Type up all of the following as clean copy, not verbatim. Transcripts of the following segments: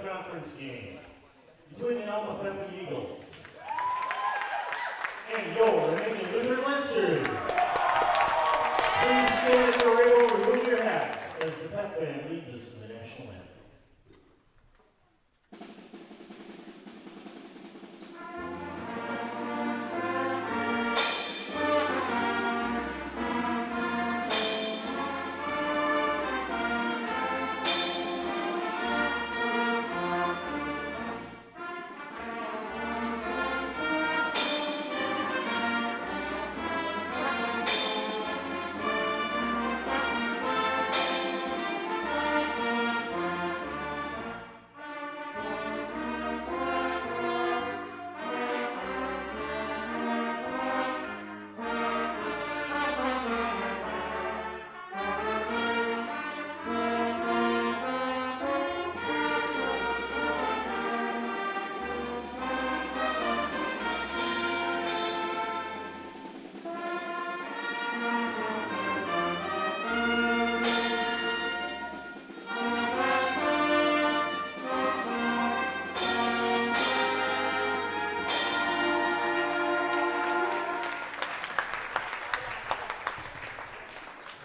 Conference game between the Alma Pepin Eagles and your remaining Lutheran Lancers. Please stand at the rail, remove your hats as the Pep Band leads us in the national anthem.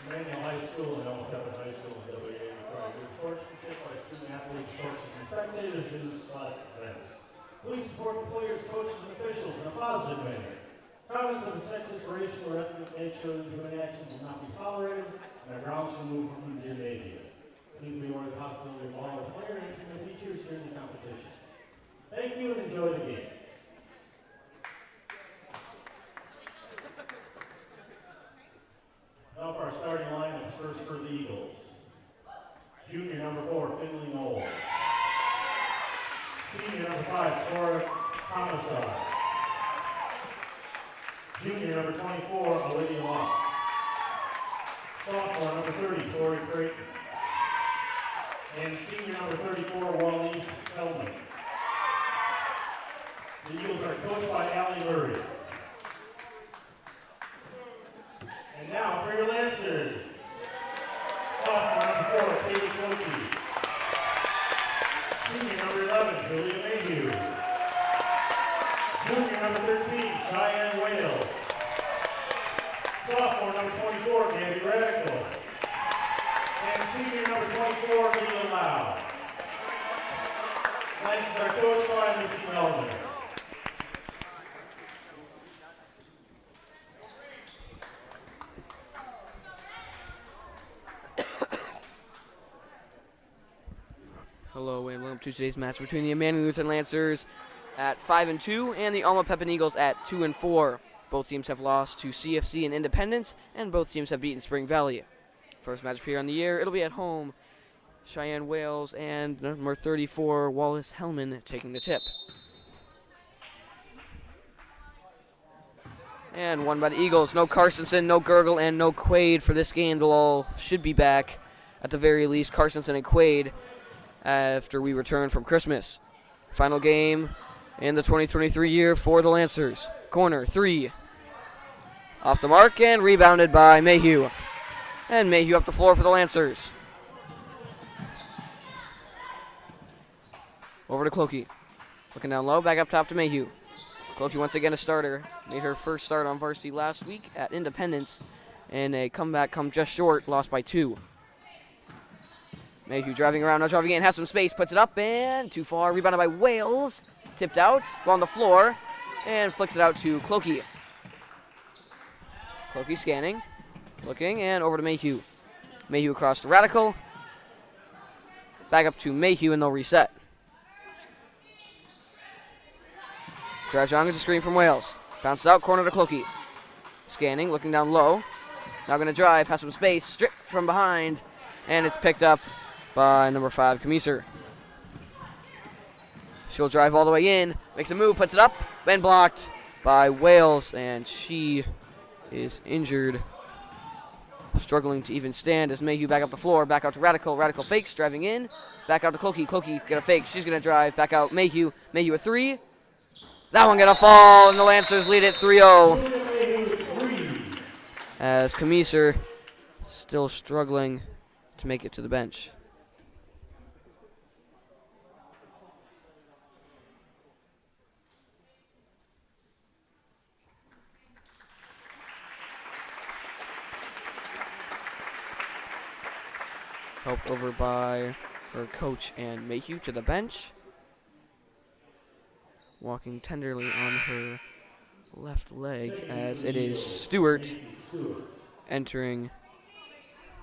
Immanuel High School and Alma Pepin High School in WA require good sportsmanship by student athletes, coaches, and spectators in this class events. Please support the players, coaches, and officials in a positive manner. Comments of a sexist, racial, or ethnic nature of human actions will not be tolerated and are grounds removed from the gymnasium. Please be aware of the possibility of all player entering the features during the competition. Thank you and enjoy the game. Now for our starting lineup, first for the Eagles. Junior number 4, Finley Knoll. Senior number 5, Cora Commissar. Junior number 24, Olivia Luff. Sophomore number 30, Tori Creighton. And senior number 34, Waleese Hellman. The Eagles are coached by Allie Murray. And now for your Lancers. Sophomore number 4, Katie Cokey. Senior number 11, Julia Mayhew. Junior number 13, Cheyenne Whale. Sophomore number 24, Gabby Radical. And senior number 24, Leah Lau. Lancers are coached by Missy Melvin. Hello and welcome to today's match between the Immanuel Lutheran Lancers at 5-2 and the Alma Pepin Eagles at 2-4. Both teams have lost to CFC and Independence, and both teams have beaten Spring Valley. First match here on the year, it'll be at home. Cheyenne Wales and number 34 Wallace Hellman taking the tip. And won by the Eagles. No Carstensen, no Gurgle, and no Quaid for this game. They'll all should be back at the very least. Carstensen and Quaid after we return from Christmas. Final game in the 2023 year for the Lancers. Corner 3. Off the mark and rebounded by Mayhew. And Mayhew up the floor for the Lancers. Over to Clokey. Looking down low, back up top to Mayhew. Clokey once again a starter. Made her first start on varsity last week at Independence. And a comeback come just short, lost by 2. Mayhew driving around, now driving in, has some space, puts it up, and too far. Rebounded by Wales. Tipped out, ball on the floor, and flicks it out to Clokey. Clokey scanning, looking, and over to Mayhew. Mayhew across to Radical. Back up to Mayhew, and they'll reset. Drives around, gets a screen from Wales. Bounces out, corner to Clokey. Scanning, looking down low. Now going to drive, has some space, stripped from behind, and it's picked up by number 5, Kamiser. She'll drive all the way in, makes a move, puts it up, then blocked by Wales, and she is injured. Struggling to even stand as Mayhew back up the floor, back out to Radical. Radical fakes, driving in, back out to Clokey. Clokey get a fake, she's going to drive, back out Mayhew. Mayhew a 3. That one gonna fall, and the Lancers lead it 3-0. As Kamiser still struggling to make it to the bench. Helped over by her coach and Mayhew to the bench. Walking tenderly on her left leg as it is Stewart entering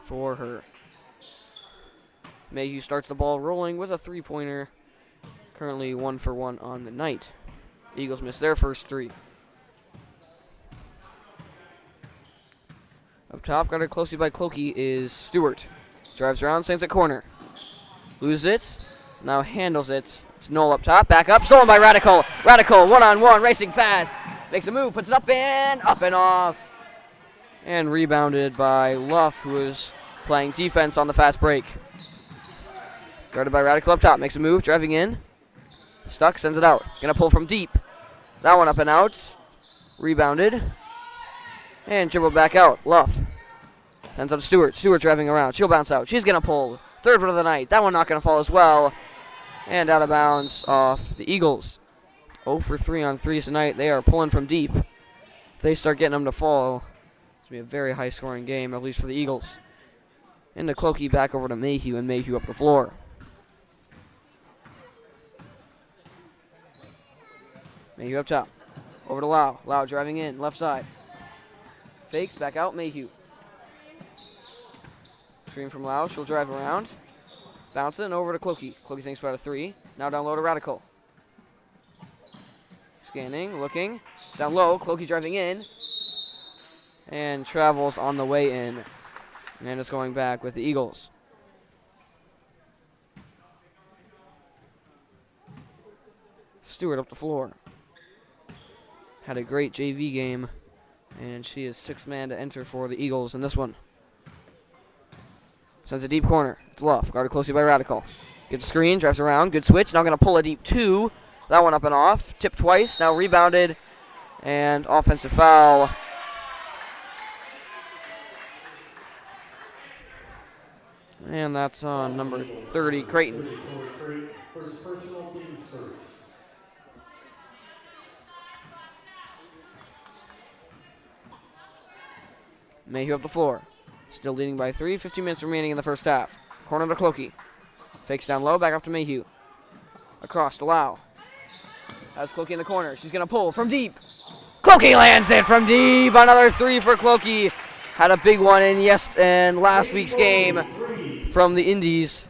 for her. Mayhew starts the ball rolling with a 3-pointer. Currently 1 for 1 on the night. Eagles miss their first 3. Up top, got it closely by Clokey is Stewart. Drives around, sends it corner. Loses it, now handles it. It's Knoll up top, back up, stolen by Radical. Radical, one-on-one, racing fast. Makes a move, puts it up and off. And rebounded by Luff, who is playing defense on the fast break. Guarded by Radical up top, makes a move, driving in. Stuck, sends it out. Gonna pull from deep. That one up and out. Rebounded. And dribbled back out. Luff. Sends out to Stewart. Stewart driving around. She'll bounce out. She's gonna pull. Third one of the night. That one not gonna fall as well. And out of bounds off the Eagles. 0 for 3 on threes tonight. They are pulling from deep. If they start getting them to fall, it's going to be a very high-scoring game, at least for the Eagles. Into Clokey, back over to Mayhew, and Mayhew up the floor. Mayhew up top. Over to Lau. Lau driving in, left side. Fakes, back out, Mayhew. Screen from Lau. She'll drive around. Bounce it and over to Clokey. Clokey thinks about a 3. Now down low to Radical. Scanning, looking. Down low, Clokey driving in. And travels on the way in. And it's going back with the Eagles. Stewart up the floor. Had a great JV game. And she is 6th man to enter for the Eagles in this one. Sends a deep corner. It's Luff. Guarded closely by Radical. Gets a screen, drives around. Good switch. Now going to pull a deep 2. That one up and off. Tipped twice. Now rebounded. And offensive foul. And that's on number 30, Creighton. First personal, teams first. Mayhew up the floor. Still leading by 3. 15 minutes remaining in the first half. Corner to Clokey. Fakes down low. Back up to Mayhew. Across to Lau. Has Clokey in the corner. She's going to pull from deep. Clokey lands it from deep. Another 3 for Clokey. Had a big one in last week's game from the Indies.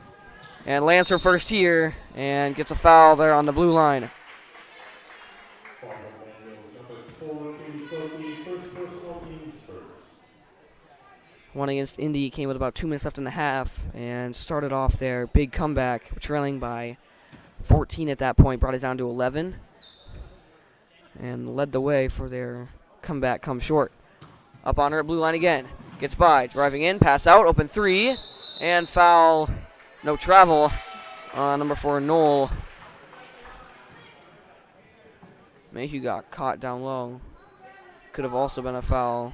And lands her first here and gets a foul there on the blue line. One against Indy came with about 2 minutes left in the half and started off their big comeback, trailing by 14 at that point, brought it down to 11, and led the way for their comeback come short. Up on her blue line again, gets by, driving in, pass out, open three, and foul, no travel on number 4, Knoll. Mayhew got caught down low. Could have also been a foul.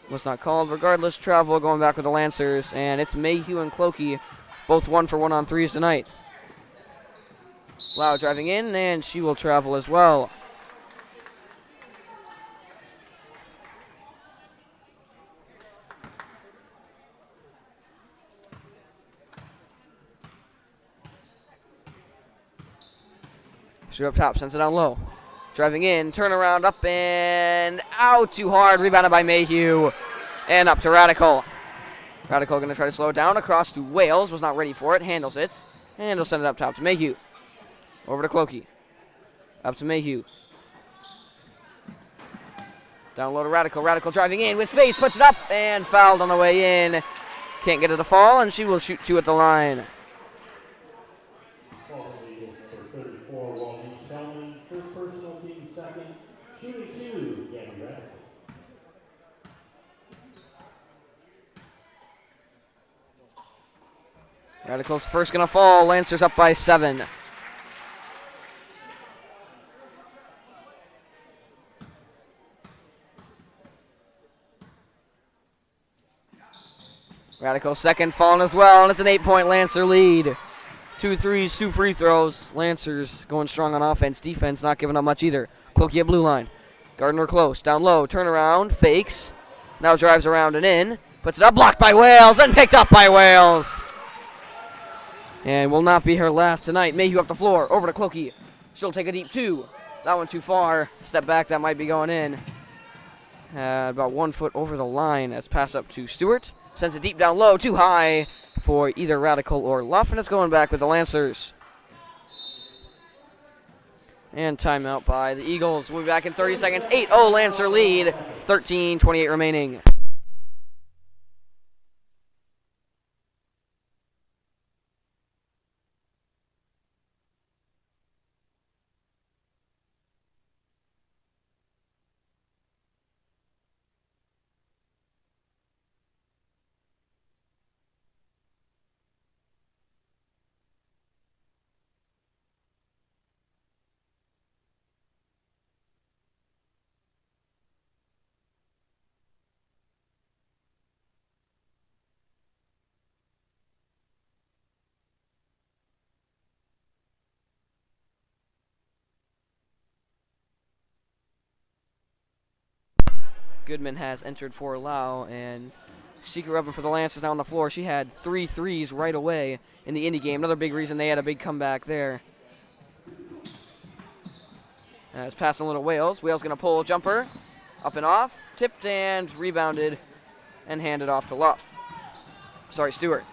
Was not called. Regardless, travel going back with the Lancers, and it's Mayhew and Clokey, both 1 for 1 on threes tonight. Lau driving in, and she will travel as well. Shoot up top, sends it down low. Driving in, turnaround, up and out too hard. Rebounded by Mayhew. And up to Radical. Radical going to try to slow it down. Across to Wales. Was not ready for it. Handles it. And he'll send it up top to Mayhew. Over to Clokey. Up to Mayhew. Down low to Radical. Radical driving in with space. Puts it up and fouled on the way in. Can't get it to fall, and she will shoot 2 at the line. Radical's first going to fall. Lancers up by 7. Radical second falling as well, and it's an 8-point Lancer lead. 2 threes, 2 free throws. Lancers going strong on offense. Defense not giving up much either. Clokey at blue line. Gardner close. Down low. Turnaround. Fakes. Now drives around and in. Puts it up. Blocked by Wales and picked up by Wales. And will not be her last tonight. Mayhew up the floor. Over to Clokey. She'll take a deep 2. That one too far. Step back. That might be going in. About 1 foot over the line. As pass up to Stewart. Sends it deep down low. Too high for either Radical or Luff. And it's going back with the Lancers. And timeout by the Eagles. We'll be back in 30 seconds. 8-0 Lancer lead. 13:28 remaining. Goodman has entered for Lau, and secret weapon for the Lancers now on the floor. She had 3 threes right away in the Indy game. Another big reason they had a big comeback there. It's passing a little Wales. Wales going to pull jumper. Up and off. Tipped and rebounded and handed off to Luff. Sorry, Stewart.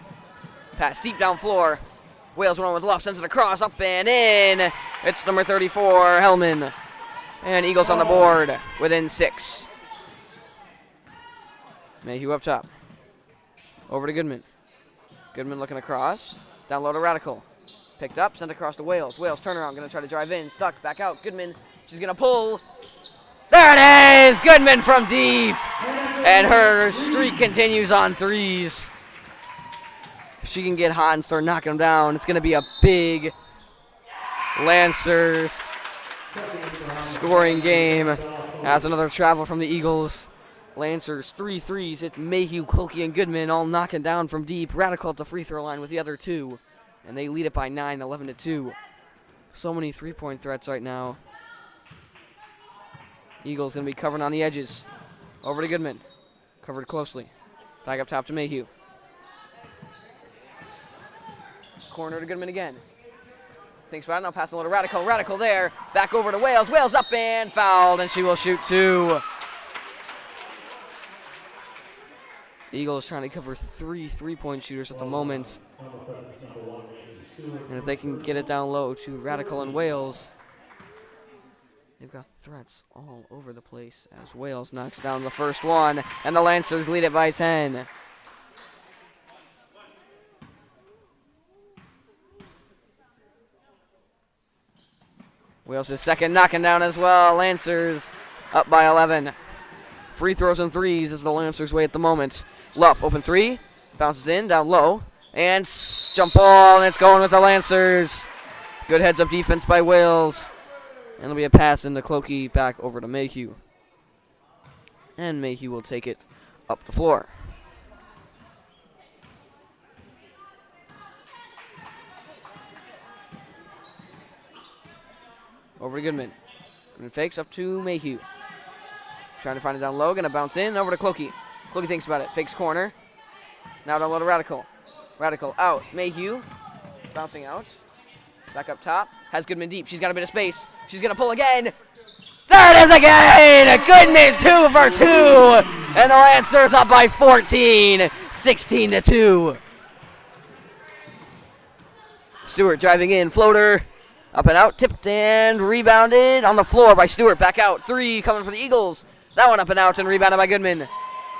Pass deep down floor. Wales went on with Luff. Sends it across. Up and in. It's number 34, Hellman. And Eagles on the board within 6. Mayhew up top. Over to Goodman. Goodman looking across. Down low to Radical. Picked up, sent across to Wales. Wales turnaround, going to try to drive in. Stuck, back out. Goodman, she's going to pull. There it is! Goodman from deep. And her streak continues on threes. If she can get hot and start knocking them down, it's going to be a big Lancers scoring game. As another travel from the Eagles. Lancers 3 threes. It's Mayhew, Clokey, and Goodman all knocking down from deep. Radical at the free throw line with the other 2. And they lead it by 9, 11-2. So many three-point threats right now. Eagles going to be covering on the edges. Over to Goodman. Covered closely. Back up top to Mayhew. Corner to Goodman again. Thinks about it. Now passing a little Radical. Radical there. Back over to Wales. Wales up and fouled, and she will shoot 2. Eagles trying to cover 3 3-point shooters at the moment. Alma Pepin's number 1, Mason Stewart. And if they can get it down low to Radical and Wales, they've got threats all over the place as Wales knocks down the first one, and the Lancers lead it by 10. Wales is second, knocking down as well. Lancers up by 11. Free throws and threes is the Lancers' way at the moment. Luff, open three, bounces in, down low, and jump ball, and it's going with the Lancers. Good heads-up defense by Wales. And it'll be a pass into Clokey back over to Mayhew. And Mayhew will take it up the floor. Over to Goodman. And fakes up to Mayhew. Trying to find it down low. Going to bounce in. Over to Clokey. Clokey thinks about it. Fakes corner. Now down low to Radical. Radical out. Mayhew. Bouncing out. Back up top. Has Goodman deep. She's got a bit of space. She's going to pull again. There it is again! Goodman 2 for 2. And the Lancers up by 14. 16-2. Stewart driving in. Floater. Up and out, tipped and rebounded on the floor by Stewart. Back out, three coming for the Eagles. That one up and out and rebounded by Goodman.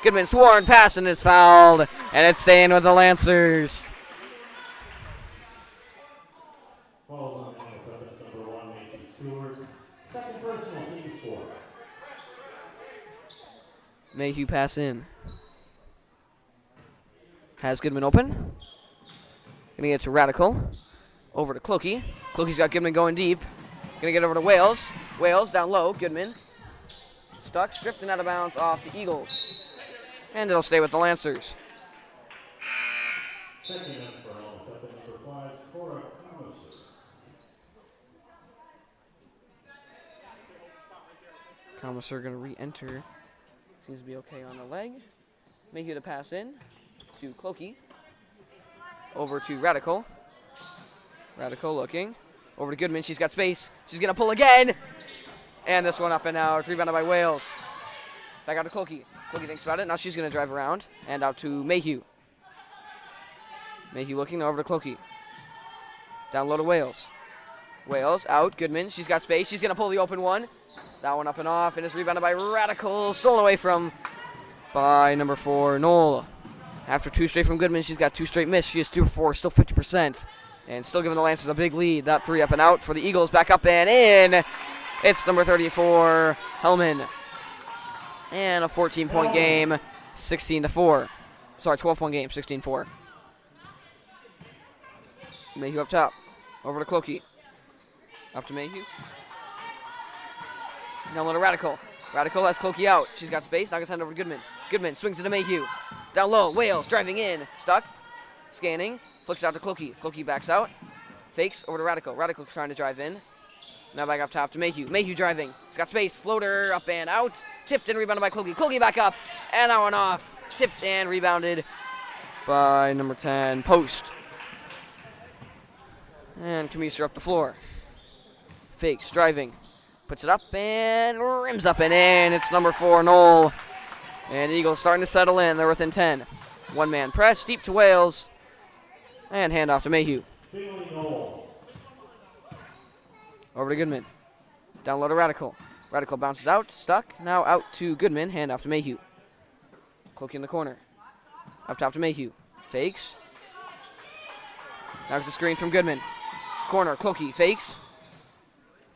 Goodman sworn pass and is fouled, and it's staying with the Lancers. Falls on Pepin's number 1, Mason Stewart. Second personal, team score. Mayhew pass in. Has Goodman open. Gonna get to Radical. Over to Clokey. Clokey's got Goodman going deep. Gonna get over to Wales. Wales down low. Goodman. Stuck, stripped and out of bounds off the Eagles. And it'll stay with the Lancers. Checking in for Alma Pepin, number 5, Cora Commissar. Commissar gonna re-enter. Seems to be okay on the leg. Mayhew to pass in to Clokey. Over to Radical. Radical looking. Over to Goodman. She's got space. She's going to pull again. And this one up and out. Rebounded by Wales. Back out to Clokey. Clokey thinks about it. Now she's going to drive around. And out to Mayhew. Mayhew looking over to Clokey. Down low to Wales. Wales out. Goodman. She's got space. She's going to pull the open one. That one up and off. And it's rebounded by Radical. Stolen away by number 4, Noel. After 2 straight from Goodman, she's got 2 straight missed. She is 2 for 4. Still 50%. And still giving the Lancers a big lead. That 3 up and out for the Eagles. Back up and in. It's number 34, Hellman. And a 14-point game, 16-4. Sorry, 12-point game, 16-4. Mayhew up top. Over to Clokey. Up to Mayhew. Down low to Radical. Radical has Clokey out. She's got space. Now gonna send over to Goodman. Goodman swings it to Mayhew. Down low. Wales driving in. Stuck. Scanning. Flicks out to Clokey. Clokey backs out. Fakes over to Radical. Radical trying to drive in. Now back up top to Mayhew. Mayhew driving. He's got space. Floater up and out. Tipped and rebounded by Clokey. Clokey back up. And that one off. Tipped and rebounded by number 10, Post. And Kamiser up the floor. Fakes. Driving. Puts it up and rims up and in. It's number 4, Noel. And the Eagles starting to settle in. They're within 10. One-man press. Deep to Wales. And handoff to Mayhew. Over to Goodman. Down low to Radical. Radical bounces out. Stuck. Now out to Goodman. Handoff to Mayhew. Clokey in the corner. Up top to Mayhew. Fakes. Now it's a screen from Goodman. Corner. Clokey. Fakes.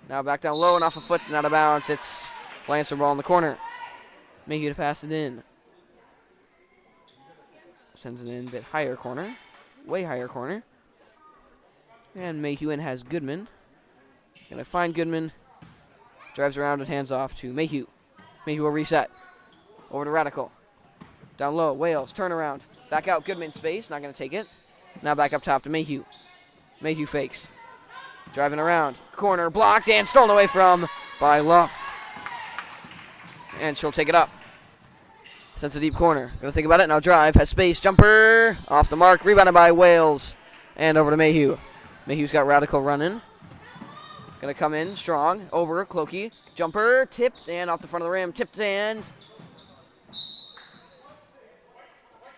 Now back down low and off a foot and out of bounds. It's Lancer ball in the corner. Mayhew to pass it in. Sends it in a bit higher corner. Way higher corner. And Mayhew in has Goodman. Gonna find Goodman. Drives around and hands off to Mayhew. Mayhew will reset. Over to Radical. Down low. Wales. Turnaround. Back out. Goodman space. Not gonna take it. Now back up top to Mayhew. Mayhew fakes. Driving around. Corner. Blocked and stolen away from by Luff. And she'll take it up. Sends a deep corner. Gonna think about it. Now drive. Has space. Jumper. Off the mark. Rebounded by Wales. And over to Mayhew. Mayhew's got Radical running. Gonna come in strong. Over Clokey. Jumper. Tipped and off the front of the rim. Tipped and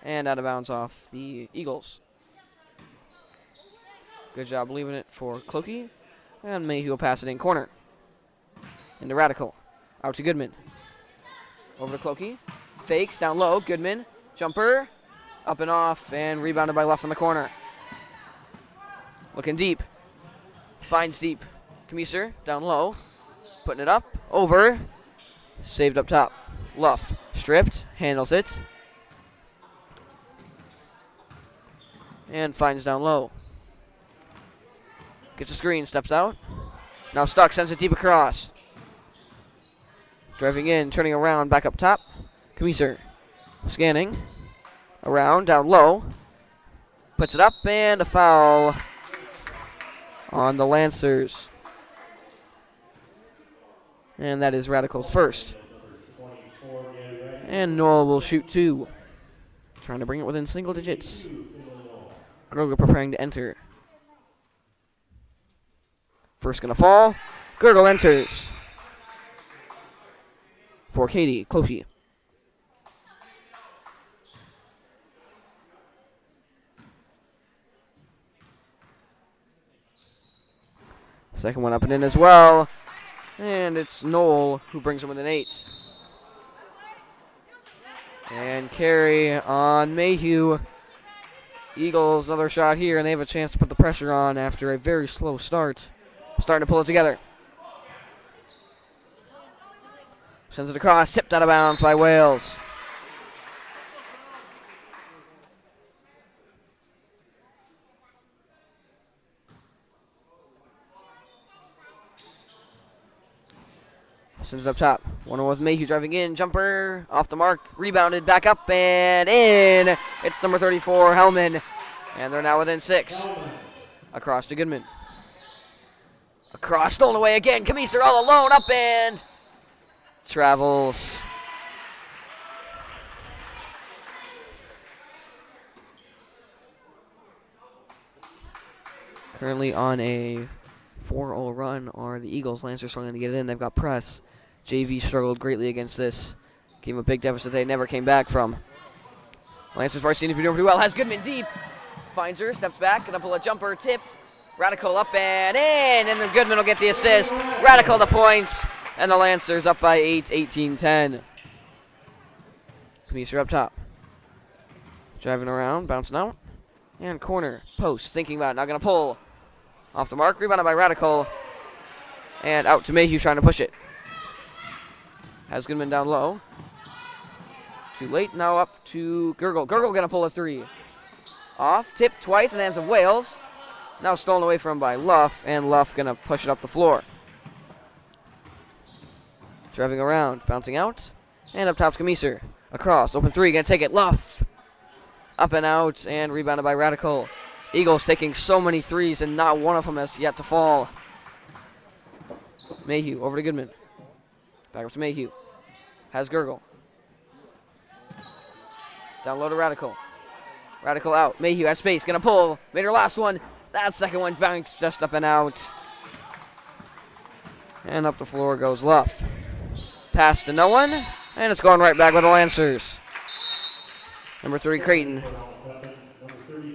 out of bounds off the Eagles. Good job leaving it for Clokey. And Mayhew will pass it in corner. Into Radical. Out to Goodman. Over to Clokey. Fakes down low. Goodman. Jumper. Up and off. And rebounded by Luff in the corner. Looking deep. Finds deep. Kamiser down low. Putting it up. Over. Saved up top. Luff. Stripped. Handles it. And finds down low. Gets a screen. Steps out. Now stuck. Sends it deep across. Driving in. Turning around. Back up top. Kamiser. Scanning. Around. Down low. Puts it up. And a foul on the Lancers. And that is Radical's first. And Noel will shoot 2. Trying to bring it within single digits. Gergel preparing to enter. First gonna fall. Gergel enters. For Katie, Clokey. Second one up and in as well. And it's Noel who brings him with an 8. And carry on Mayhew. Eagles, another shot here, and they have a chance to put the pressure on after a very slow start. Starting to pull it together. Sends it across, tipped out of bounds by Wales. Sends it up top. 1-on-1 with Mayhew driving in. Jumper off the mark. Rebounded. Back up and in. It's number 34, Hellman. And they're now within 6. Across to Goodman. Across. Stolen away again. Kamiser all alone. Up and travels. Currently on a 4-0 run are the Eagles. Lancers struggling to get it in. They've got press. JV struggled greatly against this. Gave them a big deficit they never came back from. Lancers varsity seems to be doing pretty well. Has Goodman deep. Finds her, steps back, gonna pull a jumper, tipped. Radical up and in, and then Goodman will get the assist. Radical to points, and the Lancers up by 8, 18-10. Kamiser up top. Driving around, bouncing out. And corner, post, thinking about it, now gonna pull. Off the mark, rebounded by Radical. And out to Mayhew trying to push it. Has Goodman down low. Too late, now up to Gergel. Gergel gonna pull a 3. Off, tipped twice in the hands of Wales. Now stolen away from by Luff, and Luff gonna push it up the floor. Driving around, bouncing out. And up top's Kamiser. Across, open 3, gonna take it, Luff. Up and out, and rebounded by Radical. Eagles taking so many 3s, and not one of them has yet to fall. Mayhew over to Goodman. Back up to Mayhew. Has Gergel. Down low to Radical. Radical out. Mayhew has space. Gonna pull. Made her last one. That second one banks just up and out. And up the floor goes Luff. Pass to no one. And it's going right back with the Lancers. Number 3, Creighton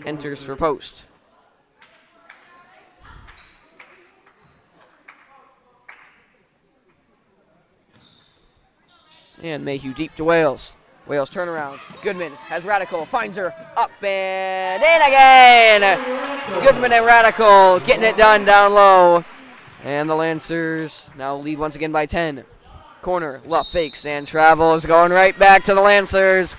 enters for post. And Mayhew deep to Wales. Wales turnaround. Goodman has Radical. Finds her. Up and in again. Goodman and Radical getting it done down low. And the Lancers now lead once again by 10. Corner. Luff fakes and travels. Going right back to the Lancers.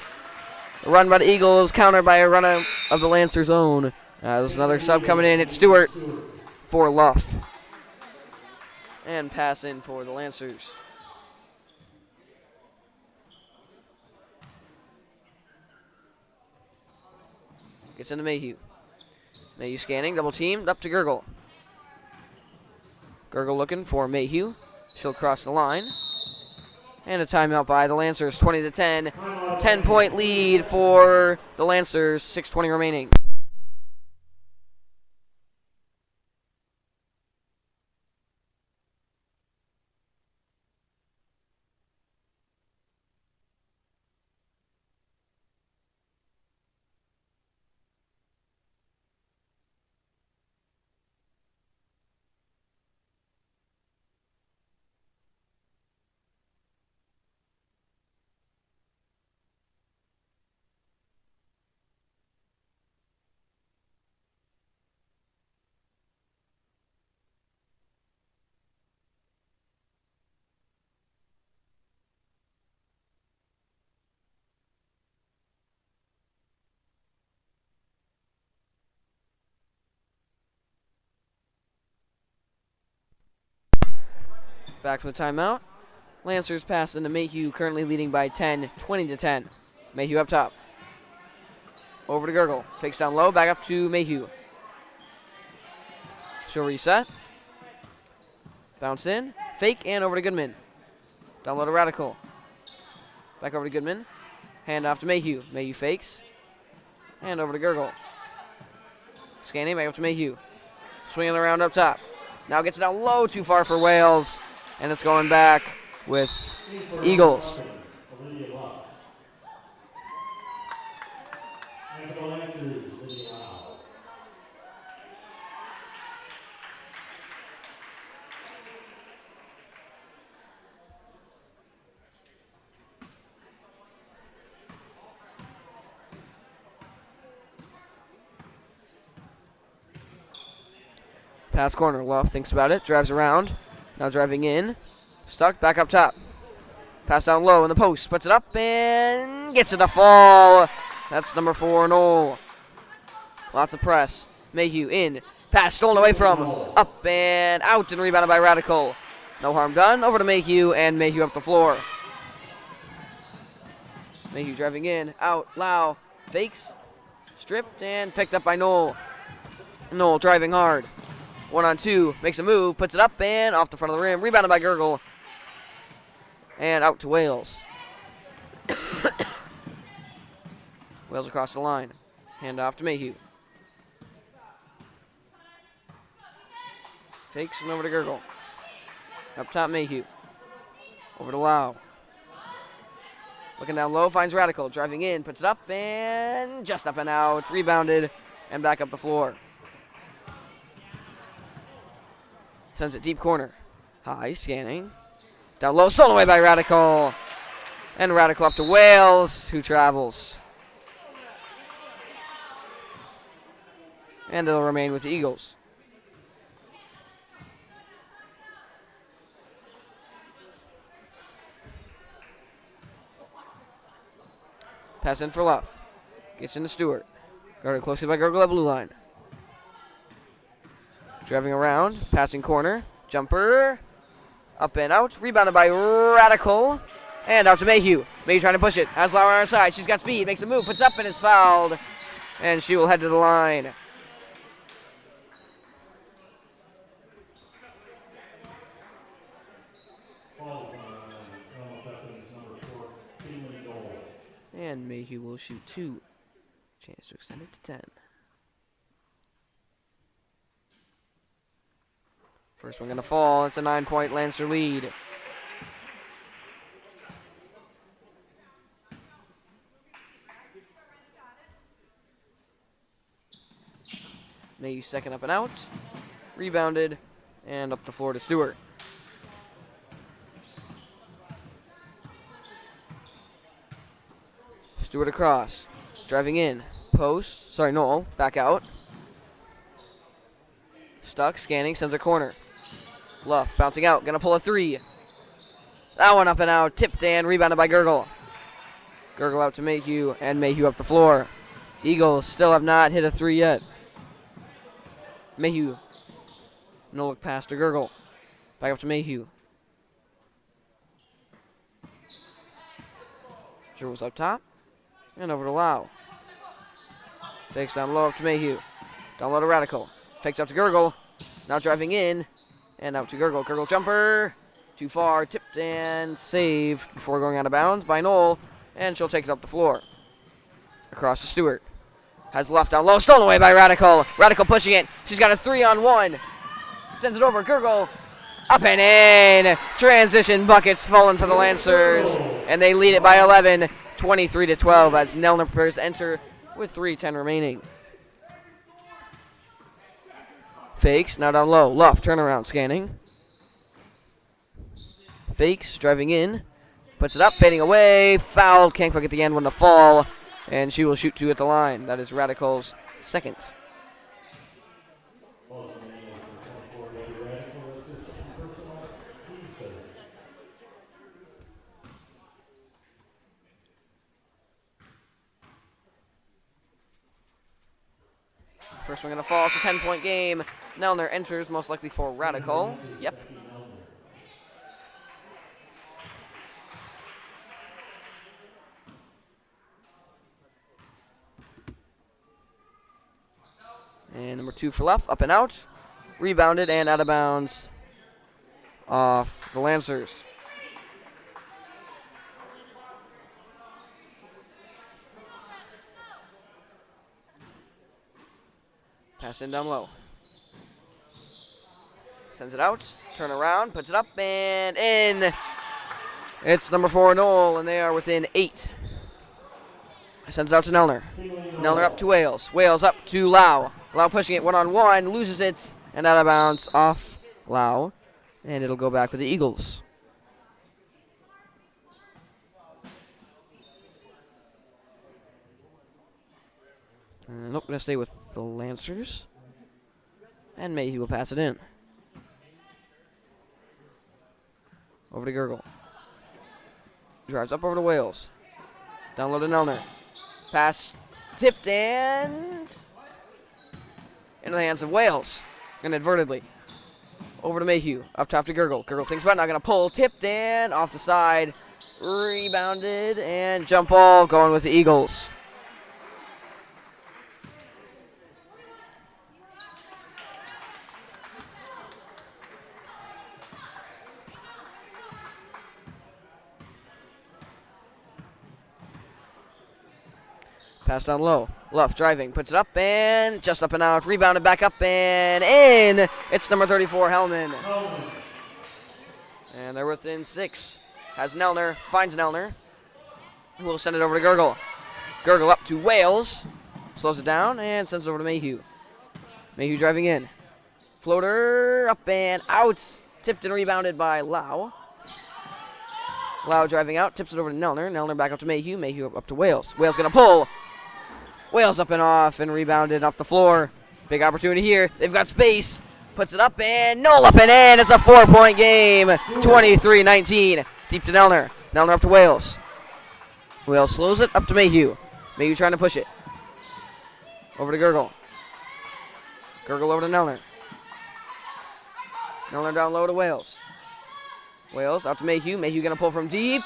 A run by the Eagles. Countered by a run of the Lancers' own. There's another sub coming in. It's Stewart for Luff. And pass in for the Lancers. Gets into Mayhew. Mayhew scanning, double teamed, up to Gergel. Gergel looking for Mayhew. She'll cross the line. And a timeout by the Lancers, 20-10. 10-point lead for the Lancers, 6:20 remaining. Back from the timeout. Lancers pass into Mayhew, currently leading by 10, 20-10. Mayhew up top. Over to Gurgle. Fakes down low, back up to Mayhew. She'll reset. Bounce in. Fake and over to Goodman. Down low to Radical. Back over to Goodman. Hand off to Mayhew. Mayhew fakes. And over to Gurgle. Scanning back up to Mayhew. Swinging around up top. Now gets it down low, too far for Wales. And it's going back with Eagles. Pass corner. Luff thinks about it. Drives around. Now driving in. Stuck. Back up top. Pass down low in the post. Puts it up and gets it to fall. That's number 4, Knoll. Lots of press. Mayhew in. Pass stolen away from. Up and out and rebounded by Radical. No harm done. Over to Mayhew and Mayhew up the floor. Mayhew driving in. Out. Lau. Fakes. Stripped and picked up by Knoll. Knoll driving hard. 1-on-2, makes a move, puts it up and off the front of the rim. Rebounded by Gurgle. And out to Wales. Wales across the line. Hand off to Mayhew. Fakes and over to Gurgle. Up top, Mayhew. Over to Lau. Looking down low, finds Radical. Driving in, puts it up and just up and out. Rebounded and back up the floor. Sends it deep corner. High, scanning. Down low, stolen away by Radical. And Radical up to Wales, who travels. And it'll remain with the Eagles. Pass in for Luff. Gets into Stewart. Guarded closely by Gurgle at blue line. Driving around, passing corner, jumper, up and out, rebounded by Radical, and out to Mayhew. Mayhew trying to push it, has Lauer on her side, she's got speed, makes a move, puts up and is fouled, and she will head to the line. And Mayhew will shoot 2. Chance to extend it to 10. First one gonna fall. It's a 9-point Lancer lead. Mayhew second up and out. Rebounded and up the floor to Stewart. Stewart across. Driving in. Post. Sorry, Knoll. Back out. Stuck. Scanning. Sends a corner. Luff bouncing out. Gonna pull a 3. That one up and out. Tipped and rebounded by Gurgle. Gurgle out to Mayhew and Mayhew up the floor. Eagles still have not hit a 3 yet. Mayhew. No look pass to Gurgle. Back up to Mayhew. Dribbles up top. And over to Lau. Fakes down low up to Mayhew. Down low to Radical. Fakes up to Gurgle. Now driving in. And out to Gurgle. Gurgle jumper. Too far. Tipped and saved before going out of bounds by Knoll. And she'll take it up the floor. Across to Stewart. Has left down low. Stolen away by Radical. Radical pushing it. She's got a 3-on-1. Sends it over. Gurgle. Up and in. Transition buckets falling for the Lancers. And they lead it by 11. 23-12 as Nelner prepares to enter with 3:10 remaining. Fakes. Now down low. Luff. Turnaround. Scanning. Fakes. Driving in. Puts it up. Fading away. Fouled. Can't quite get the end one to fall. And she will shoot 2 at the line. That is Radical's second. First one going to fall. It's a 10-point game. Nelner enters, most likely for Radical. Yep. And number 2 for left, up and out. Rebounded and out of bounds off the Lancers. Pass in down low. Sends it out, turn around, puts it up, and in. It's number 4, Knoll, and they are within 8. Sends it out to Nelner. Nelner up to Wales. Wales up to Lau. Lau pushing it one-on-one, loses it, and out of bounds off Lau. And it'll go back with the Eagles. Nope, going to stay with the Lancers. And Mayhew will pass it in. Over to Gurgle. Drives up over to Wales. Down low to Nelner. Pass tipped and into the hands of Wales. Inadvertently. Over to Mayhew. Up top to Gurgle. Gurgle thinks about it. Not going to pull. Tipped and off the side. Rebounded and jump ball going with the Eagles. Pass down low. Luff driving, puts it up and just up and out. Rebounded back up and in. It's number 34, Hellman. And they're within 6. Has Nelner, finds Nelner. Who will send it over to Gurgle. Gurgle up to Wales. Slows it down and sends it over to Mayhew. Mayhew driving in. Floater up and out. Tipped and rebounded by Lau. Lau driving out, tips it over to Nelner. Nelner back up to Mayhew. Mayhew up to Wales. Wales going to pull. Wales up and off and rebounded up the floor. Big opportunity here. They've got space. Puts it up and Knoll up and in. It's a 4-point game. 23-19. Deep to Nelner. Nelner up to Wales. Wales slows it up to Mayhew. Mayhew trying to push it. Over to Gurgle. Gurgle over to Nelner. Nelner down low to Wales. Wales out to Mayhew. Mayhew going to pull from deep.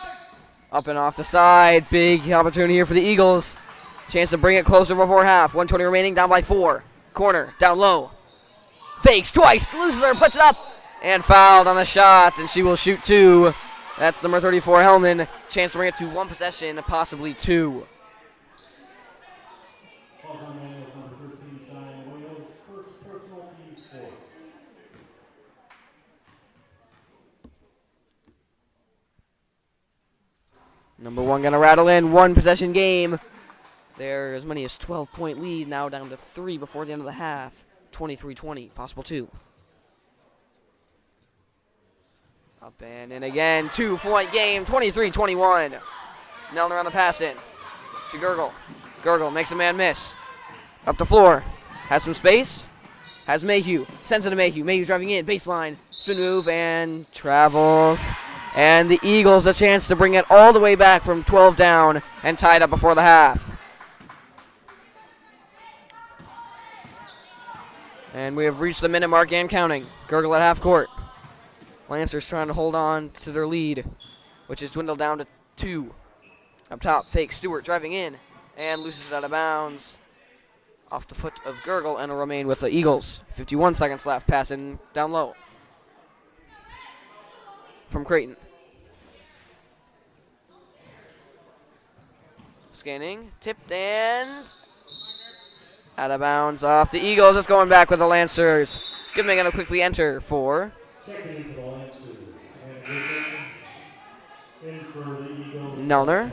Up and off the side. Big opportunity here for the Eagles. Chance to bring it closer before half. 1:20 remaining, down by 4. Corner, down low. Fakes twice, loses her, puts it up, and fouled on the shot, and she will shoot 2. That's number 34, Hellman. Chance to bring it to 1 possession, possibly 2. Number 1 going to rattle in 1 possession game. They're as many as 12-point lead, now down to 3 before the end of the half. 23-20, possible 2. Up and in again, 2-point game, 23-21. Nelner on the pass in to Gurgle. Gurgle makes a man miss. Up the floor, has some space, has Mayhew, sends it to Mayhew. Mayhew driving in, baseline, spin move, and travels. And the Eagles a chance to bring it all the way back from 12 down and tie it up before the half. And we have reached the minute mark and counting. Gurgle at half court. Lancers trying to hold on to their lead, which has dwindled down to 2. Up top, fake Stewart driving in and loses it out of bounds off the foot of Gurgle and will remain with the Eagles. 51 seconds left, passing down low from Creighton. Scanning, tipped and out of bounds off the Eagles. It's going back with the Lancers. Goodman going to quickly enter for Nelner.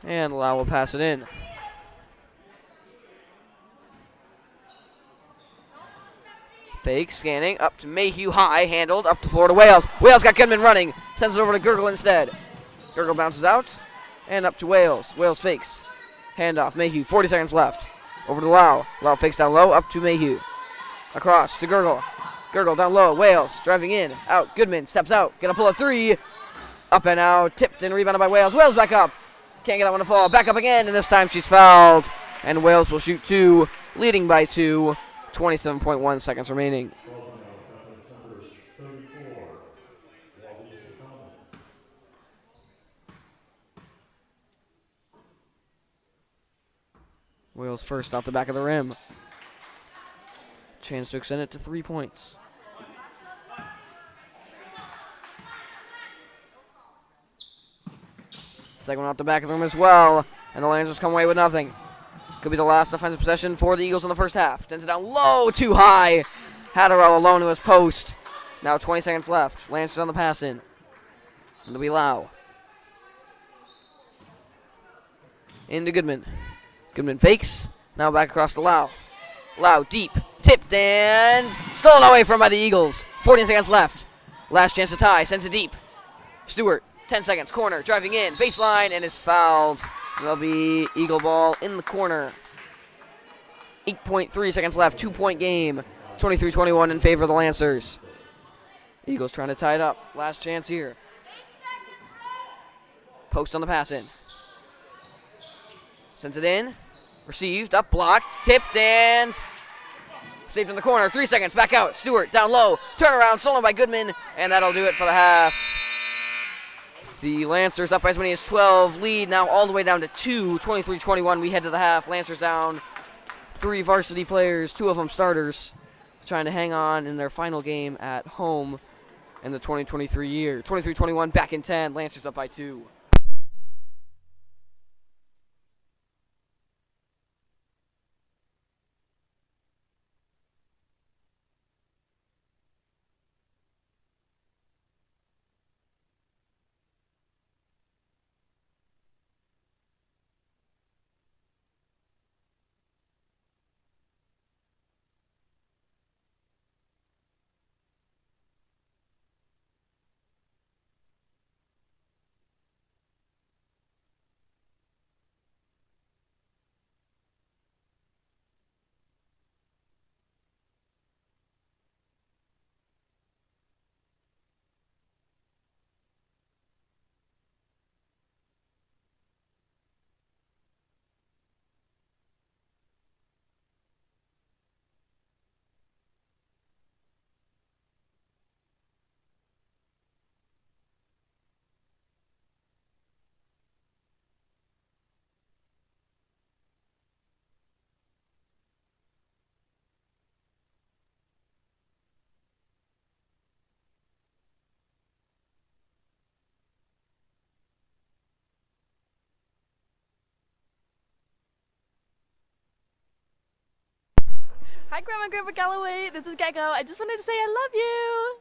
And Lau will pass it in. Fake, scanning, up to Mayhew, high, handled, up to Florida Wales. Wales got Goodman running, sends it over to Gurgle instead. Gurgle bounces out, and up to Wales. Wales fakes. Handoff, Mayhew, 40 seconds left. Over to Lau. Lau fakes down low, up to Mayhew. Across to Gurgle. Gurgle down low, Wales driving in, out. Goodman steps out, gonna pull a 3. Up and out, tipped and rebounded by Wales. Wales back up. Can't get that one to fall. Back up again, and this time she's fouled. And Wales will shoot 2, leading by 2. 27.1 seconds remaining. Wales first off the back of the rim. Chance to extend it to 3 points. Second one off the back of the rim as well. And the Lancers come away with nothing. Could be the last offensive possession for the Eagles in the first half. Sends it down low, too high. Hatterell alone to his post. Now 20 seconds left. Lancers on the pass in. And it'll be Lau. Into Goodman. Goodman fakes. Now back across to Lau. Lau deep. Tipped and stolen away from by the Eagles. 14 seconds left. Last chance to tie. Sends it deep. Stewart. 10 seconds. Corner. Driving in. Baseline and is fouled. There'll be Eagle ball in the corner. 8.3 seconds left. 2-point game. 23-21 in favor of the Lancers. Eagles trying to tie it up. Last chance here. Post on the pass in. Sends it in. Received. Up. Blocked. Tipped and saved in the corner. 3 seconds. Back out. Stewart down low. Turnaround. Stolen by Goodman. And that'll do it for the half. The Lancers up by as many as 12. Lead now all the way down to 2. 23-21. We head to the half. Lancers down 3 varsity players. 2 of them starters. Trying to hang on in their final game at home in the 2023 year. 23-21. Back in 10. Lancers up by 2. Hi, Grandma and Grandpa Galloway. This is Gecko. I just wanted to say I love you.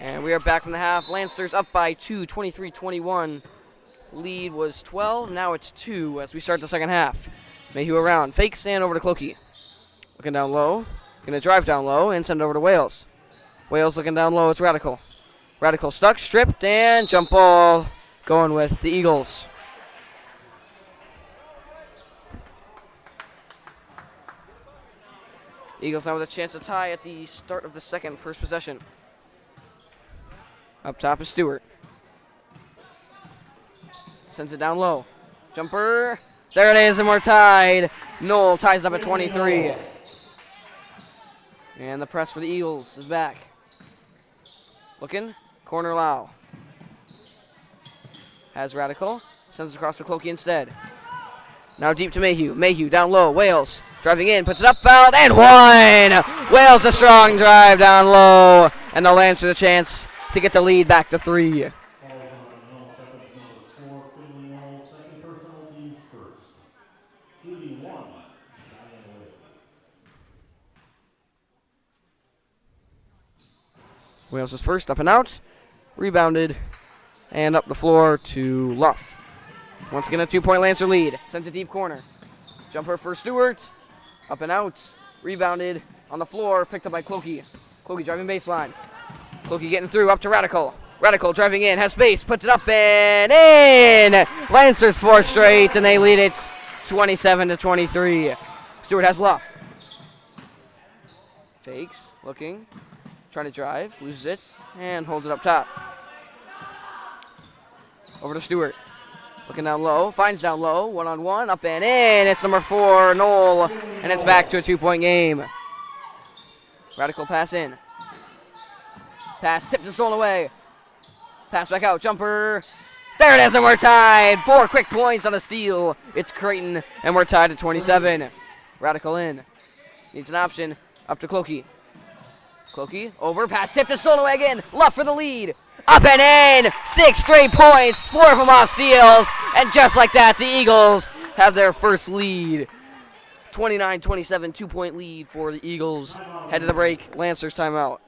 And we are back from the half. Lancers up by 2, 23-21. Lead was 12, now it's 2 as we start the second half. Mayhew around, fakes and over to Clokey. Looking down low, gonna drive down low and send it over to Wales. Wales looking down low, it's Radical. Radical stuck, stripped, and jump ball going with the Eagles. Eagles now with a chance to tie at the start of the second, first possession. Up top is Stewart. Sends it down low. Jumper. There it is, and we're tied. Knoll ties it up at 23. And the press for the Eagles is back. Looking. Corner Lau. Has Radical. Sends it across to Clokey instead. Now deep to Mayhew. Mayhew down low. Wales driving in. Puts it up. Fouled. And one. Wales a strong drive down low. And the Lancers a chance to get the lead back to 3. Wales was first, up and out. Rebounded. And up the floor to Luff. Once again, a 2-point Lancer lead. Sends a deep corner. Jumper for Stewart. Up and out. Rebounded on the floor. Picked up by Clokey. Clokey driving baseline. Clokey getting through. Up to Radical. Radical driving in. Has space. Puts it up and in. Lancers 4 straight, and they lead it 27-23. Stewart has Luff. Fakes. Looking. Trying to drive. Loses it. And holds it up top. Over to Stewart. Looking down low, finds down low, 1-on-1, up and in. It's number 4, Knoll, and it's back to a 2-point game. Radical pass in. Pass tipped and stolen away. Pass back out, jumper. There it is, and we're tied. 4 quick points on the steal. It's Creighton, and we're tied at 27. Radical in. Needs an option. Up to Clokey. Clokey over, pass tipped and stolen away again. Luff for the lead. Up and in, 6 straight points, 4 of them off steals, and just like that, the Eagles have their first lead. 29-27, 2-point lead for the Eagles. Head to the break, Lancers timeout.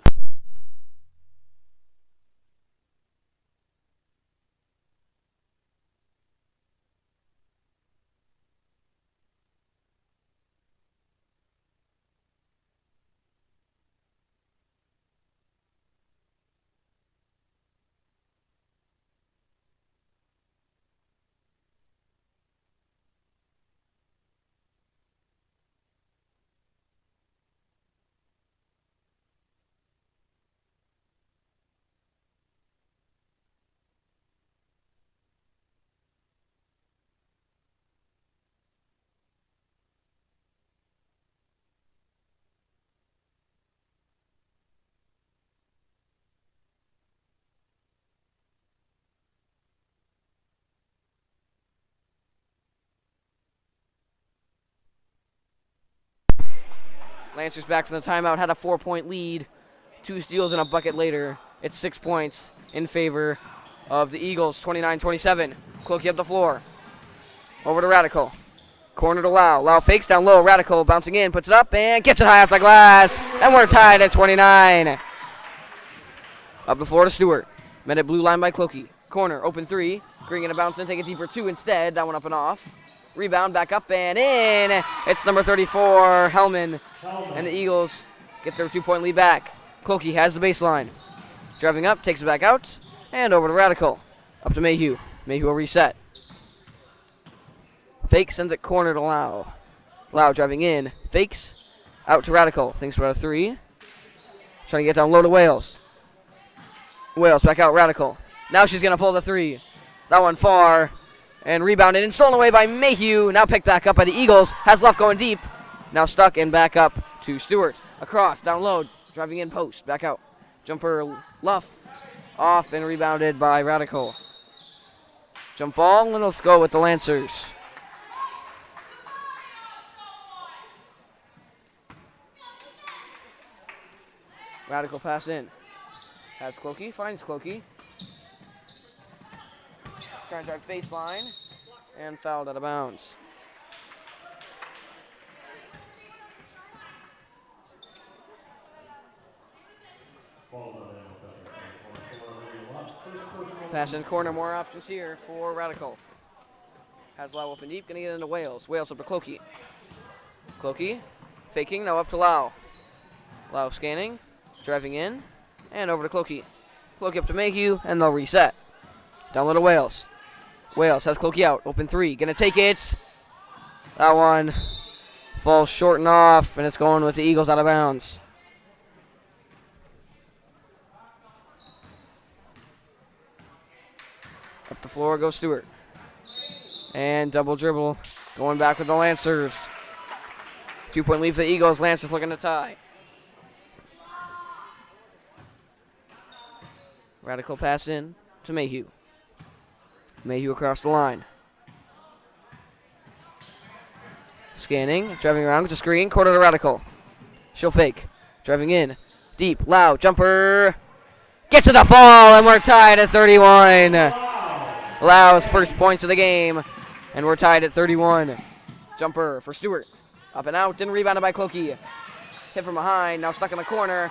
Lancers back from the timeout, had a 4-point lead. 2 steals and a bucket later. It's 6 points in favor of the Eagles, 29-27. Clokey up the floor. Over to Radical. Corner to Lau. Lau fakes down low. Radical bouncing in, puts it up, and gets it high off the glass. And we're tied at 29. Up the floor to Stewart. Met at blue line by Clokey. Corner, open 3. Green gonna bounce in, take a deeper 2 instead. That one up and off. Rebound, back up and in. It's number 34, Hellman. And the Eagles get their 2-point lead back. Clokey has the baseline. Driving up, takes it back out, and over to Radical. Up to Mayhew. Mayhew will reset. Fake sends it corner to Lau. Lau driving in. Fakes. Out to Radical. Thinks about a 3. Trying to get down low to Wales. Wales back out, Radical. Now she's going to pull the 3. That one far. And rebounded and stolen away by Mayhew. Now picked back up by the Eagles. Has Luff going deep. Now stuck and back up to Stewart. Across, down low. Driving in post. Back out. Jumper Luff. Off and rebounded by Radical. Jump ball, and let's go with the Lancers. Radical pass in. Has Clokey, finds Clokey. Trying to drive baseline, and fouled out of bounds. Pass in corner, more options here for Radical. Has Lau open deep, gonna get into Wales. Wales up to Clokey. Clokey, faking, now up to Lau. Lau scanning, driving in, and over to Clokey. Clokey up to Mayhew, and they'll reset. Down low to Wales. Wales has Clokey out, open three, gonna take it. That one falls short and off, and it's going with the Eagles out of bounds. Up the floor goes Stewart. And double dribble, going back with the Lancers. 2-point lead for the Eagles, Lancers looking to tie. Radical pass in to Mayhew. Mayhew across the line. Scanning, driving around with a screen, quarter to Radical. She'll fake, driving in, deep, loud, jumper. Gets to the ball, and we're tied at 31. Lau's first points of the game, and we're tied at 31. Jumper for Stewart. Up and out, and rebounded by Clokey. Hit from behind, now stuck in the corner.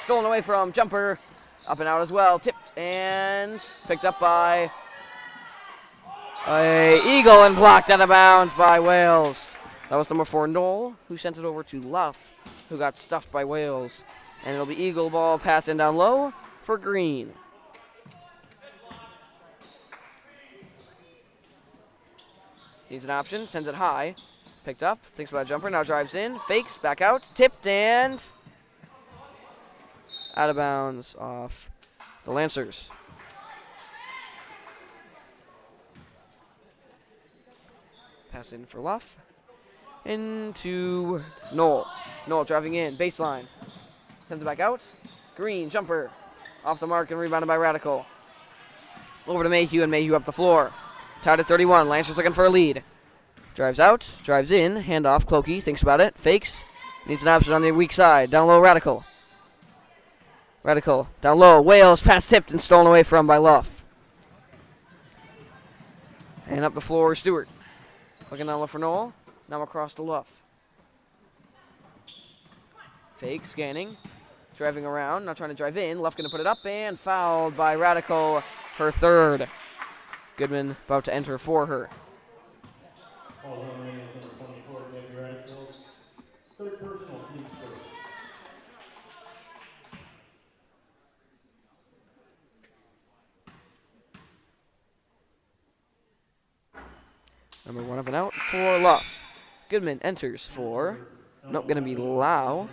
Stolen away from Jumper. Up and out as well, tipped and picked up by Eagle and blocked out of bounds by Wales. That was number 4, Knoll, who sent it over to Luff, who got stuffed by Wales. And it'll be Eagle ball, pass in down low for Green. Needs an option, sends it high. Picked up, thinks about a jumper, now drives in, fakes, back out, tipped, and out of bounds off the Lancers. Pass in for Luff. Into Knoll. Knoll driving in, baseline. Sends it back out. Green, jumper. Off the mark and rebounded by Radical. Over to Mayhew, and Mayhew up the floor. Tied at 31. Lancers looking for a lead. Drives out, drives in, handoff. Clokey thinks about it, fakes. Needs an option on the weak side. Down low, Radical. Radical down low. Wales pass tipped and stolen away from by Luff. And up the floor, Stewart. Looking down low for Knoll. Now across to Luff. Fake, scanning. Driving around, now trying to drive in. Luff going to put it up and fouled by Radical, her third. Goodman about to enter for her. Third personal, teams first. Number 1 up and out for Luff. Goodman enters for, nope, going to be Lau.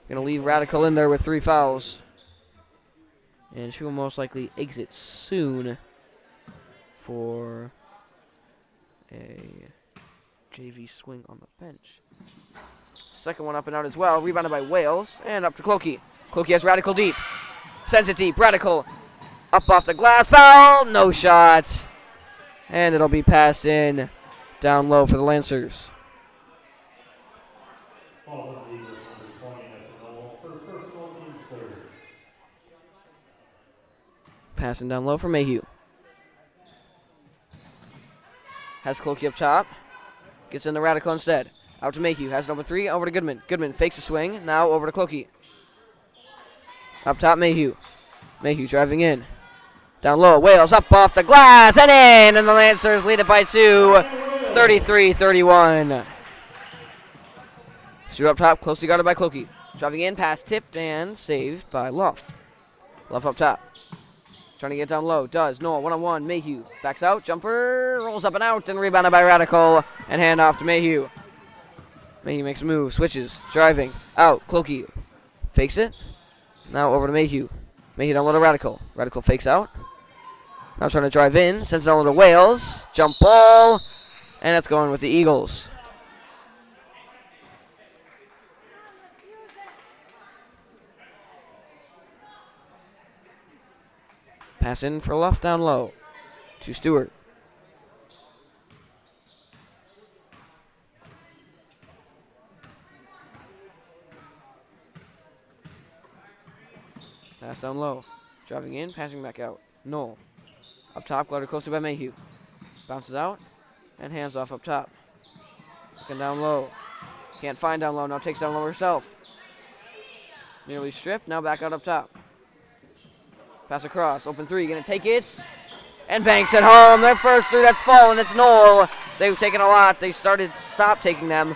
Going to leave Radical in there with 3 fouls. And she will most likely exit soon for a JV swing on the bench. Second one up and out as well. Rebounded by Wales. And up to Clokey. Clokey has Radical deep. Sends it deep. Radical up off the glass. Foul. No shot. And it'll be passed in down low for the Lancers. Passing down low for Mayhew. Has Clokey up top. Gets in the Radical instead. Out to Mayhew. Has number 3. Over to Goodman. Goodman fakes a swing. Now over to Clokey. Up top, Mayhew. Mayhew driving in. Down low. Wales up off the glass and in. And the Lancers lead it by 2. 33-31. Shoot up top. Closely guarded by Clokey. Driving in. Pass tipped and saved by Luff. Luff up top. Trying to get down low. Does. Noah one-on-one. Mayhew backs out. Jumper. Rolls up and out. And rebounded by Radical. And hand off to Mayhew. Mayhew makes a move. Switches. Driving. Out. Clokey fakes it. Now over to Mayhew. Mayhew down low to Radical. Radical fakes out. Now trying to drive in. Sends it down low to Wales. Jump ball. And that's going with the Eagles. Pass in for Luff down low to Stewart. Pass down low. Driving in, passing back out. Knoll. Up top, guarded closely by Mayhew. Bounces out and hands off up top. Looking down low. Can't find down low, now takes down low herself. Nearly stripped, now back out up top. Pass across, open three, gonna take it. And banks it home. Their first three that's fallen. It's Knoll. They've taken a lot. They stopped taking them.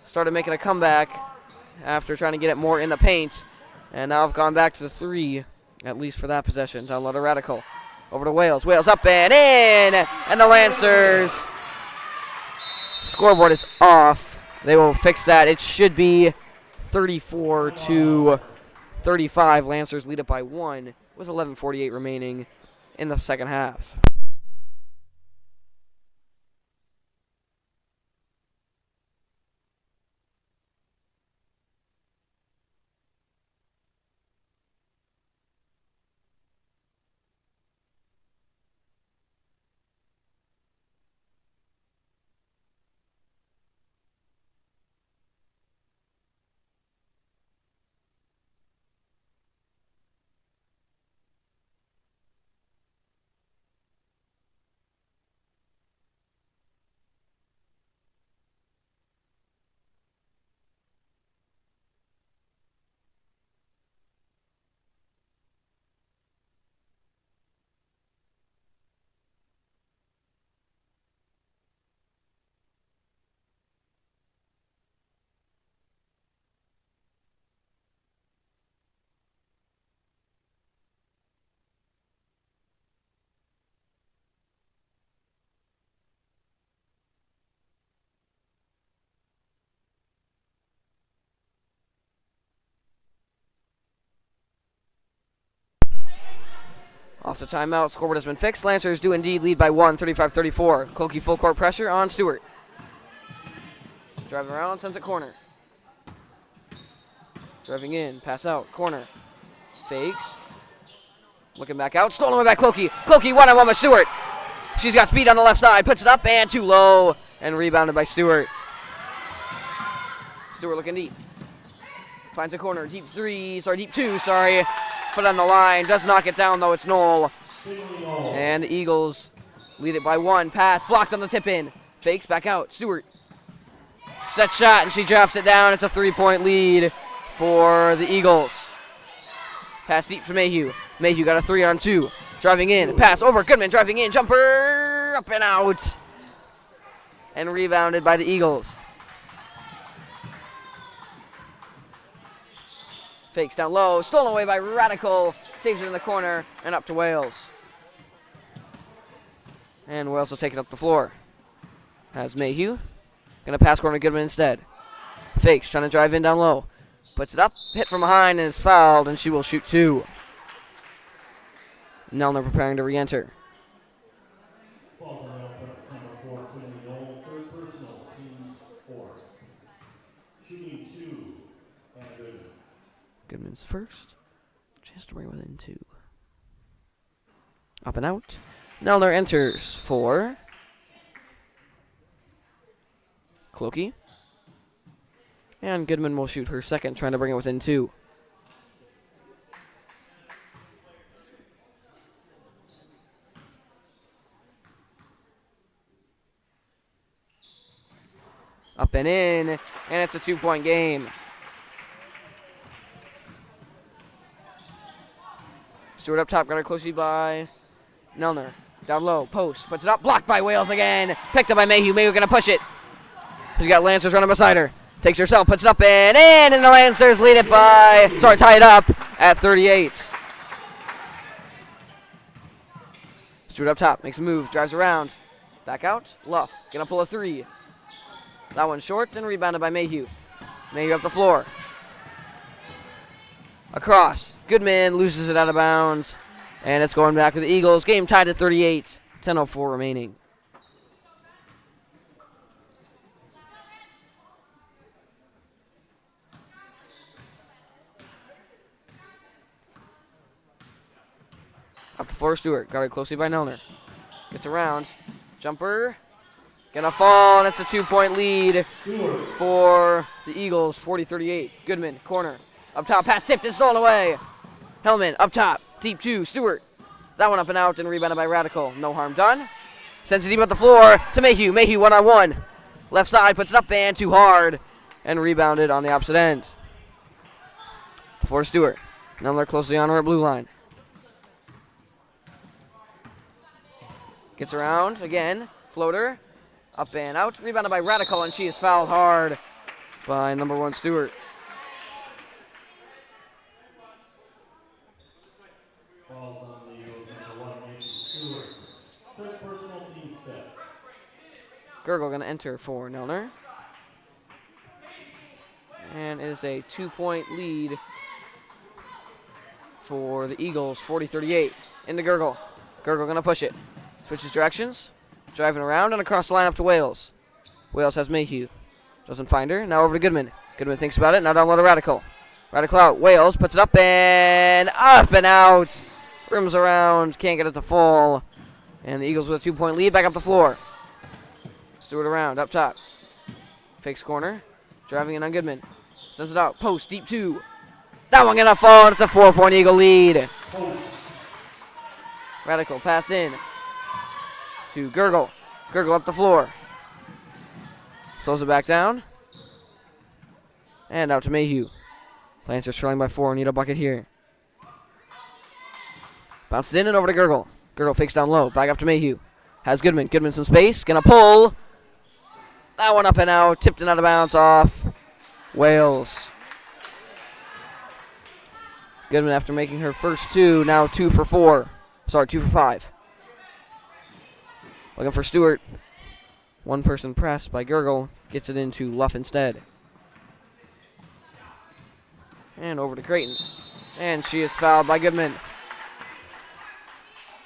Started making a comeback after trying to get it more in the paint. And now have gone back to the three, at least for that possession. Down low to Radical. Over to Wales. Wales up and in. And the Lancers. Scoreboard is off. They will fix that. It should be 34-35. Lancers lead it by 1 with 11:48 remaining in the second half. Off the timeout, scoreboard has been fixed. Lancers do indeed lead by 1, 35-34. Clokey full court pressure on Stewart. Driving around, sends it corner. Driving in, pass out, corner. Fakes. Looking back out, stolen away by Clokey. Clokey one-on-one with Stewart. She's got speed on the left side, puts it up and too low. And rebounded by Stewart. Stewart looking deep. Finds a corner, deep two. Put on the line, does knock it down though, it's Knoll. And the Eagles lead it by 1. Pass, blocked on the tip in. Fakes, back out, Stewart. Set shot, and she drops it down. It's a 3-point lead for the Eagles. Pass deep for Mayhew. Mayhew got a 3-on-2. Driving in, pass over, Goodman driving in, jumper, up and out. And rebounded by the Eagles. Fakes down low, stolen away by Radical, saves it in the corner, and up to Wales. And Wales will take it up the floor. Has Mayhew. Gonna pass corner Goodman instead. Fakes, trying to drive in down low. Puts it up, hit from behind, and is fouled, and she will shoot 2. Nelner preparing to re-enter. Goodman's first, just to bring within 2. Up and out. Nelner enters for Clokey. And Goodman will shoot her second, trying to bring it within 2. Up and in, and it's a 2-point game. Stewart up top, got her closely by Nelner. Down low, post, puts it up, blocked by Wales again. Picked up by Mayhew. Mayhew gonna push it. She's got Lancers running beside her. Takes herself, puts it up and in, and the Lancers lead it by, tie it up at 38. Stewart up top, makes a move, drives around. Back out, Luff, gonna pull a 3. That one's short and rebounded by Mayhew. Mayhew up the floor. Across. Goodman loses it out of bounds. And it's going back to the Eagles. Game tied at 38. 10:04 remaining. Up the floor, Stewart. Guarded closely by Nelner. Gets around. Jumper. Gonna fall, and it's a 2-point lead for the Eagles. 40-38. Goodman, corner. Up top, pass tipped and stolen away. Hellman, up top, deep 2, Stewart. That one up and out and rebounded by Radical. No harm done. Sends it deep up the floor to Mayhew. Mayhew one-on-1. Left side, puts it up and too hard. And rebounded on the opposite end. For Stewart. Now they're closely on our blue line. Gets around again. Floater. Up and out. Rebounded by Radical, and she is fouled hard by number 1 Stewart. Falls on the Eagles, number 1 Mason Stewart. Third personal team step. Gergel going to enter for Nelner. And it is a 2-point lead for the Eagles, 40-38. Into Gergel. Gergel going to push it. Switches directions. Driving around and across the line up to Wales. Wales has Mayhew. Doesn't find her. Now over to Goodman. Goodman thinks about it. Now down low to Radical. Radical out. Wales puts it up and out. Rims around. Can't get it to fall. And the Eagles with a 2-point lead. Back up the floor. Stewart around. Up top. Fakes corner. Driving in on Goodman. Sends it out. Post. Deep 2. That one gonna fall. It's a 4-point Eagle lead. Post. Radical pass in to Gergel. Gergel up the floor. Slows it back down. And out to Mayhew. Lancers trailing by 4. Need a bucket here. Bounces in and over to Gergel. Gergel fakes down low. Back up to Mayhew. Has Goodman. Goodman some space. Gonna pull. That one up and out. Tipped and out of bounds off Wales. Goodman, after making her first 2, now 2 for 4. Sorry, 2 for 5. Looking for Stewart. One person press by Gergel. Gets it into Luff instead. And over to Creighton. And she is fouled by Goodman.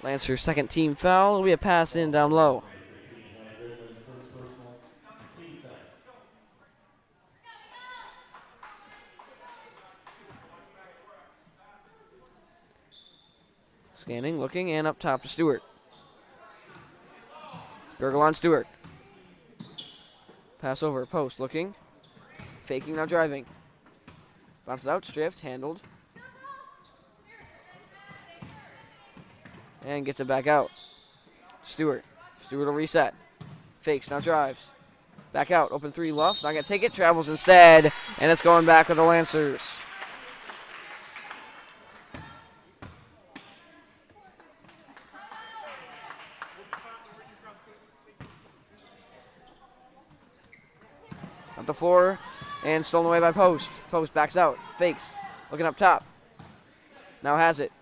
Lancer's second team foul. It'll be a pass in down low. Scanning, looking, and up top to Stewart. Gergel on Stewart. Pass over, post, looking. Faking, now driving. Bounces out, stripped, handled. And gets it back out. Stewart. Stewart will reset. Fakes, now drives. Back out, open 3, Luff. Not going to take it, travels instead. And it's going back with the Lancers. Up the floor, and stolen away by Post. Post backs out, fakes, looking up top. Now has it.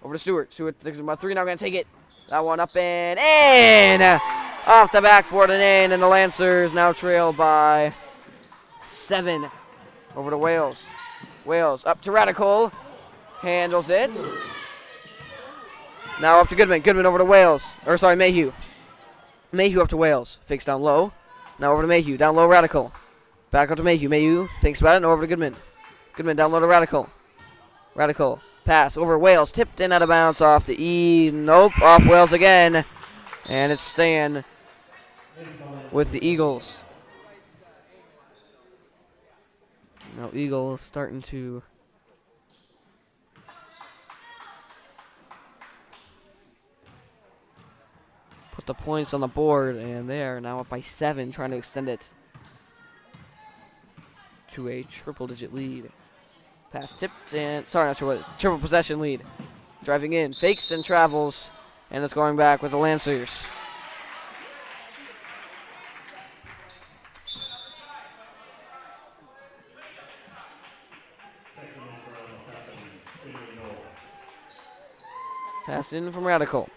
Over to Stewart. Stewart thinks about 3, now going to take it. That one up and in! Off the backboard and in, and the Lancers now trail by 7. Over to Wales. Wales up to Radical. Handles it. Now up to Goodman. Goodman over to Wales. Or sorry, Mayhew. Mayhew up to Wales. Fakes down low. Now over to Mayhew. Down low, Radical. Back up to Mayhew. Mayhew thinks about it. Now over to Goodman. Goodman down low to Radical. Radical. Pass over Wales. Tipped in out of bounds off the E. Nope. Off Wales again. And it's staying with the Eagles. Now Eagles starting to put the points on the board, and they are now up by 7, trying to extend it to a triple-digit lead. Pass tipped and, sorry, not triple possession lead. Driving in, fakes and travels, and it's going back with the Lancers. Pass in from Radical.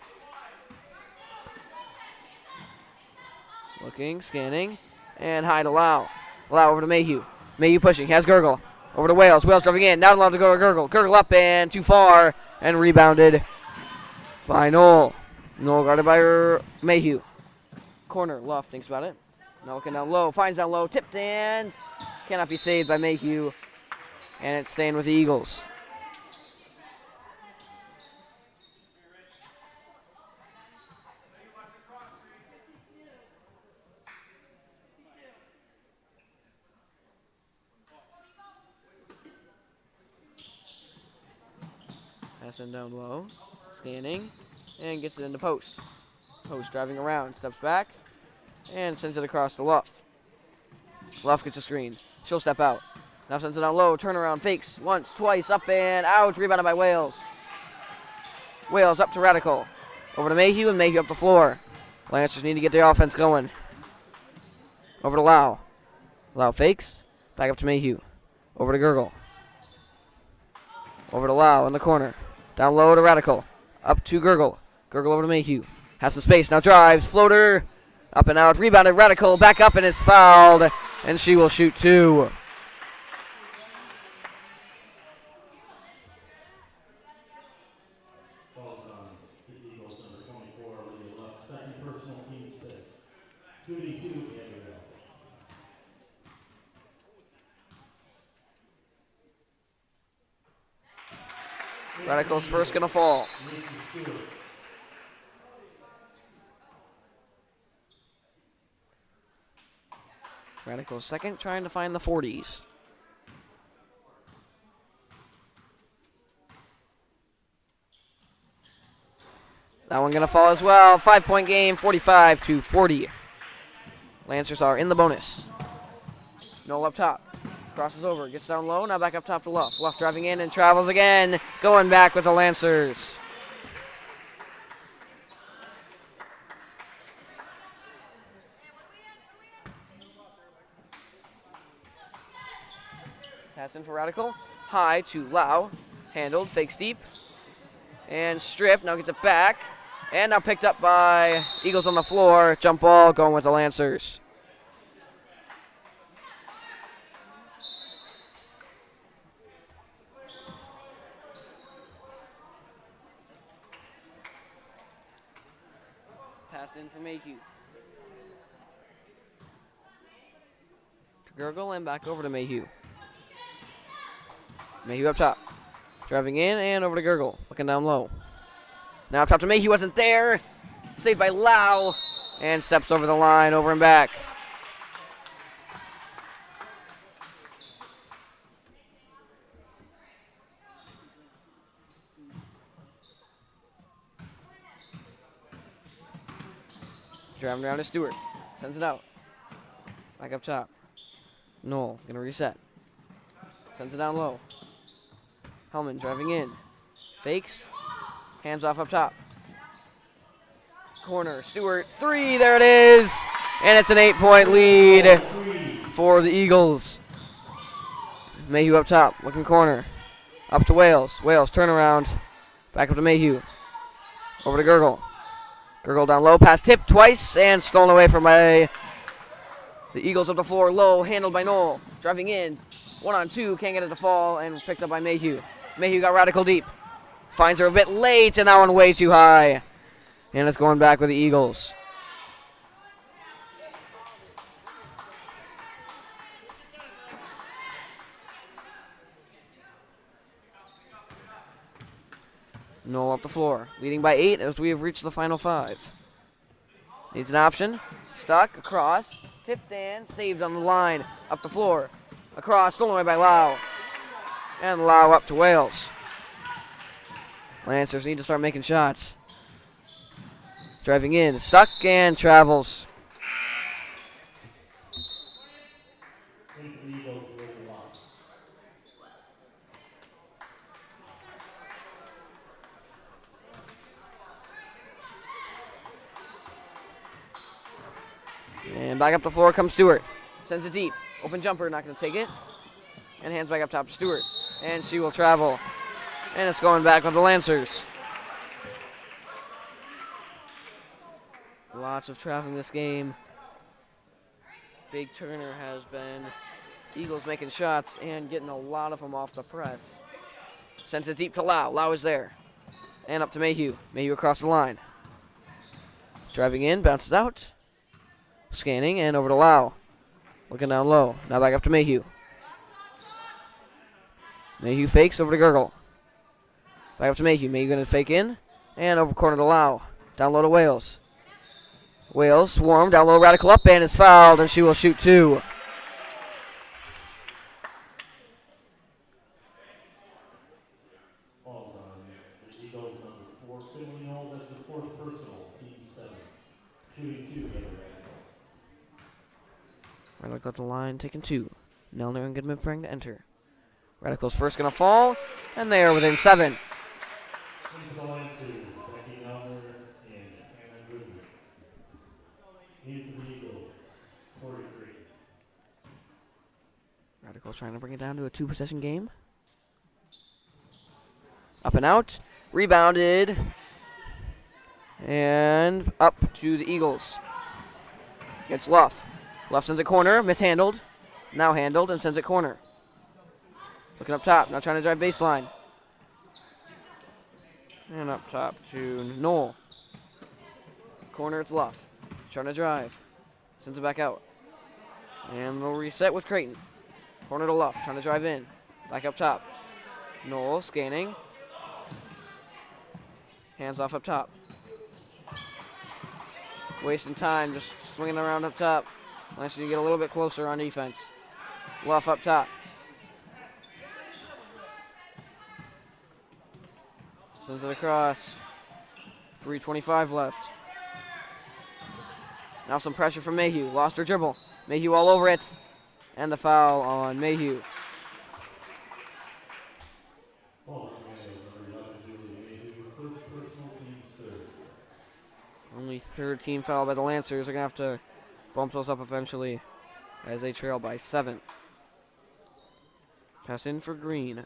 Looking, scanning, and high to Lau. Lau over to Mayhew. Mayhew pushing, has Gergel. Over to Wales. Wales driving in, not allowed to go to Gergel. Gergel up and too far, and rebounded by Knoll. Knoll guarded by Mayhew. Corner, Luff thinks about it. Now looking down low, finds down low, tipped and cannot be saved by Mayhew. And it's staying with the Eagles. Passing down low, scanning, and gets it into post. Post driving around, steps back, and sends it across to Luff. Luff gets a screen. She'll step out. Now sends it down low. Turnaround. Fakes. Once, twice. Up and out. Rebounded by Wales. Wales up to Radical. Over to Mayhew, and Mayhew up the floor. Lancers need to get the offense going. Over to Lau. Lau fakes. Back up to Mayhew. Over to Gurgle. Over to Lau in the corner. Down low to Radical. Up to Gurgle. Gurgle over to Mayhew. Has the space. Now drives. Floater. Up and out. Rebounded. Radical. Back up and it's fouled. And she will shoot 2. Radical's first going to fall. Radical's second, trying to find the 40s. That one going to fall as well. 5-point game, 45-40. Lancers are in the bonus. Noel up top. Crosses over, gets down low, now back up top to Luff. Luff driving in and travels again. Going back with the Lancers. Pass in for Radical. High to Lau. Handled, fakes deep. And stripped, now gets it back. And now picked up by Eagles on the floor. Jump ball going with the Lancers. Pass in for Mayhew. To Gurgle and back over to Mayhew. Mayhew up top. Driving in and over to Gurgle. Looking down low. Now up top to Mayhew. Wasn't there. Saved by Lau. And steps over the line, over and back. Driving down to Stewart. Sends it out. Back up top. Noel gonna reset. Sends it down low. Hellman driving in. Fakes. Hands off up top. Corner. Stewart. 3. There it is. And it's an 8-point lead for the Eagles. Mayhew up top. Looking corner. Up to Wales. Wales turnaround. Back up to Mayhew. Over to Gurgle. Gurgle down low. Pass tipped twice and stolen away from the Eagles up the floor. Low. Handled by Noel. Driving in. 1-on-2. Can't get it to fall. And picked up by Mayhew. Mayhew got Radical deep. Finds her a bit late, and that one way too high. And it's going back with the Eagles. Noel up the floor. Leading by 8 as we have reached the final 5. Needs an option. Stuck. Across. Tipped and saved on the line. Up the floor. Across. Stolen away by Lau. And Lau up to Wales. Lancers need to start making shots. Driving in. Stuck and travels. And back up the floor comes Stewart. Sends it deep. Open jumper, not going to take it. And hands back up top to Stewart. And she will travel. And it's going back with the Lancers. Lots of traveling this game. Big Turner has been. Eagles making shots and getting a lot of them off the press. Sends it deep to Lau. Lau is there. And up to Mayhew. Mayhew across the line. Driving in, bounces out. Scanning and over to Lau. Looking down low. Now back up to Mayhew. Mayhew fakes over to Gurgle. Back up to Mayhew. Mayhew going to fake in. And over corner to Lau. Down low to Wales. Wales swarm. Down low. Radical up and is fouled. And she will shoot 2. Radical up the line. Taking 2. Nelner and Goodman preparing to enter. Radical's first going to fall, and they are within 7. Into the line two, Becky Alma and Anna Goodman. Into the Eagles, 43. Radical's trying to bring it down to a 2-possession game. Up and out. Rebounded. And up to the Eagles. Gets Luff. Luff sends it corner. Mishandled. Now handled and sends it corner. Looking up top. Now trying to drive baseline. And up top to Knoll. Corner, it's Luff. Trying to drive. Sends it back out. And they'll reset with Creighton. Corner to Luff. Trying to drive in. Back up top. Knoll scanning. Hands off up top. Wasting time, just swinging around up top. Unless you get a little bit closer on defense. Luff up top. Sends it across. 3:25 left. Now some pressure from Mayhew. Lost her dribble. Mayhew all over it. And the foul on Mayhew. Only third team foul by the Lancers. They're going to have to bump those up eventually as they trail by 7. Pass in for Green.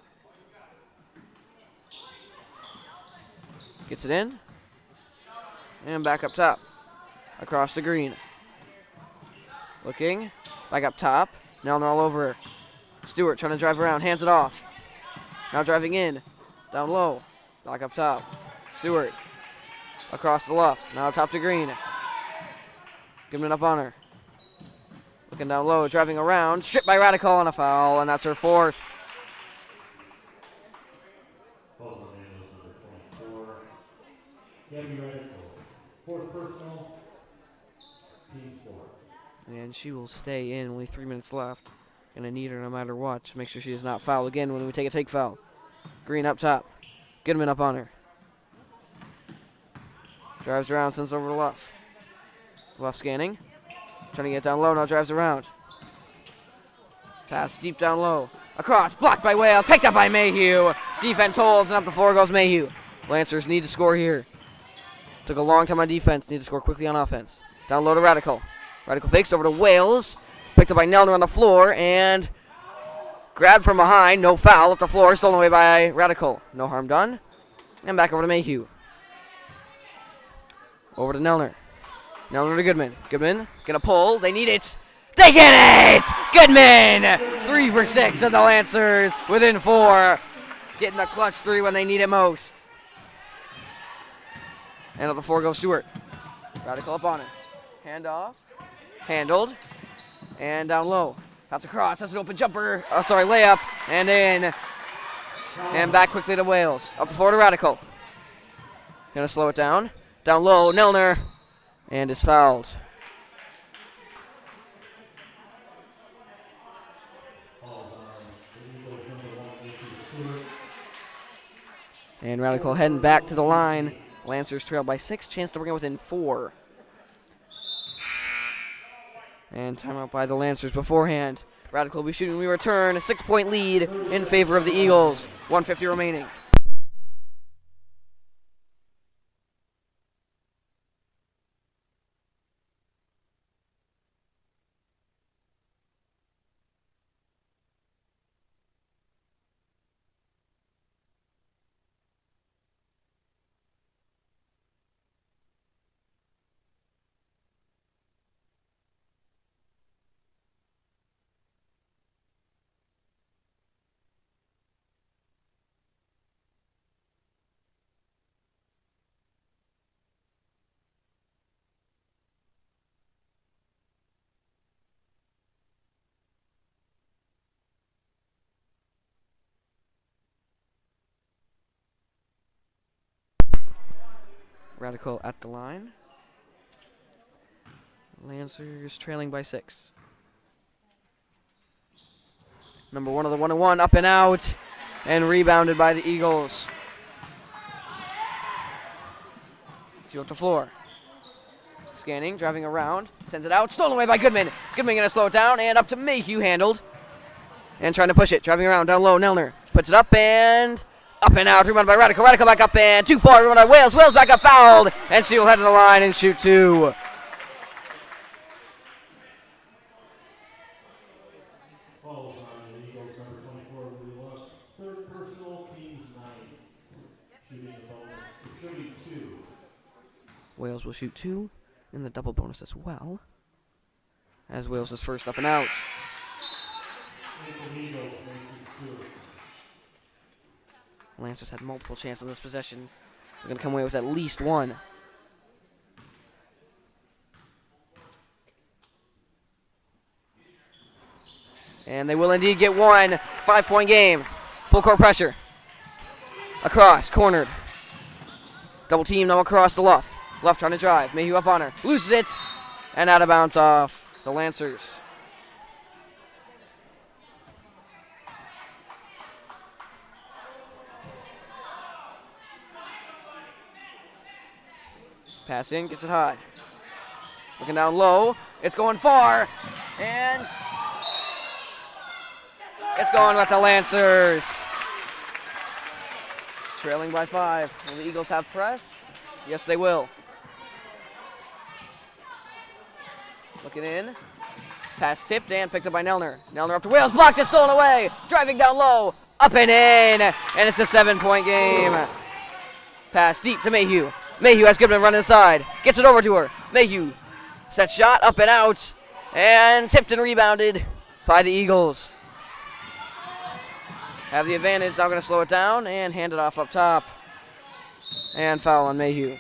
Gets it in. And back up top. Across to Green. Looking. Back up top. Nelner all over her. Stewart trying to drive around. Hands it off. Now driving in. Down low. Back up top. Stewart. Across the left. Now top to Green. Giving it up on her. Looking down low. Driving around. Stripped by Radical on a foul. And that's her 4th. Falls on number 24. Gabby Radical. 4th personal. Team's 4th. And she will stay in. Only 3 minutes left. Gonna need her no matter what. To make sure she does not foul again when we take a take foul. Green up top. Goodman up on her. Drives around, sends it over to Luff. Luff scanning. Trying to get down low, now drives around. Pass deep down low. Across, blocked by Whale, picked up by Mayhew. Defense holds, and up the floor goes Mayhew. Lancers need to score here. Took a long time on defense, need to score quickly on offense. Down low to Radical. Radical fakes over to Wales. Picked up by Nelner on the floor, and grabbed from behind, no foul, up the floor, stolen away by Radical. No harm done. And back over to Mayhew. Over to Nelner. Nelner to Goodman. Goodman gonna pull. They need it. They get it! Goodman! 3 for 6 of the Lancers within 4. Getting the clutch 3 when they need it most. And up the floor goes Stewart. Radical up on it. Hand off. Handled. And down low. Pass across. That's an open jumper. Oh, sorry, layup. And in. And back quickly to Wales. Up the floor to Radical. Gonna slow it down. Down low, Nelner, and is fouled. And Radical heading back to the line. Lancers trail by 6, chance to bring it within 4. And timeout by the Lancers beforehand. Radical will be shooting, we return. A 6-point lead in favor of the Eagles. 1:50 remaining. Radical at the line. Lancers trailing by 6. Number 1 of the 1-1, up and out, and rebounded by the Eagles. 2 up the floor. Scanning, driving around, sends it out, stolen away by Goodman. Goodman gonna slow it down, and up to Mayhew, handled. And trying to push it. Driving around down low. Nelner puts it up and out. Rebounded by Radical. Radical back up and too far. Rebounded by Wales. Wales back up, fouled. And she will head to the line and shoot 2. Falls on the Eagles, number 24, we lost 3rd personal, team's 9th. Shooting the bonus. Shooting 2. Wales will shoot 2 in the double bonus as well. As Wales is first up and out. Lancers had multiple chances in this possession. They're going to come away with at least 1. And they will indeed get 1. 5-point game. Full court pressure. Across, cornered. Double team now across the left. Left trying to drive. Mayhew up on her. Loses it. And out of bounds off the Lancers. Pass in, gets it high. Looking down low. It's going far. And it's going with the Lancers. Trailing by 5. Will the Eagles have press? Yes, they will. Looking in. Pass tipped and picked up by Nelner. Nelner up to Wales. Blocked it, stolen away. Driving down low. Up and in. And it's a 7-point game. Pass deep to Mayhew. Mayhew has Goodman running inside. Gets it over to her. Mayhew. Set shot up and out. And tipped and rebounded by the Eagles. Have the advantage. Now going to slow it down and hand it off up top. And foul on Mayhew.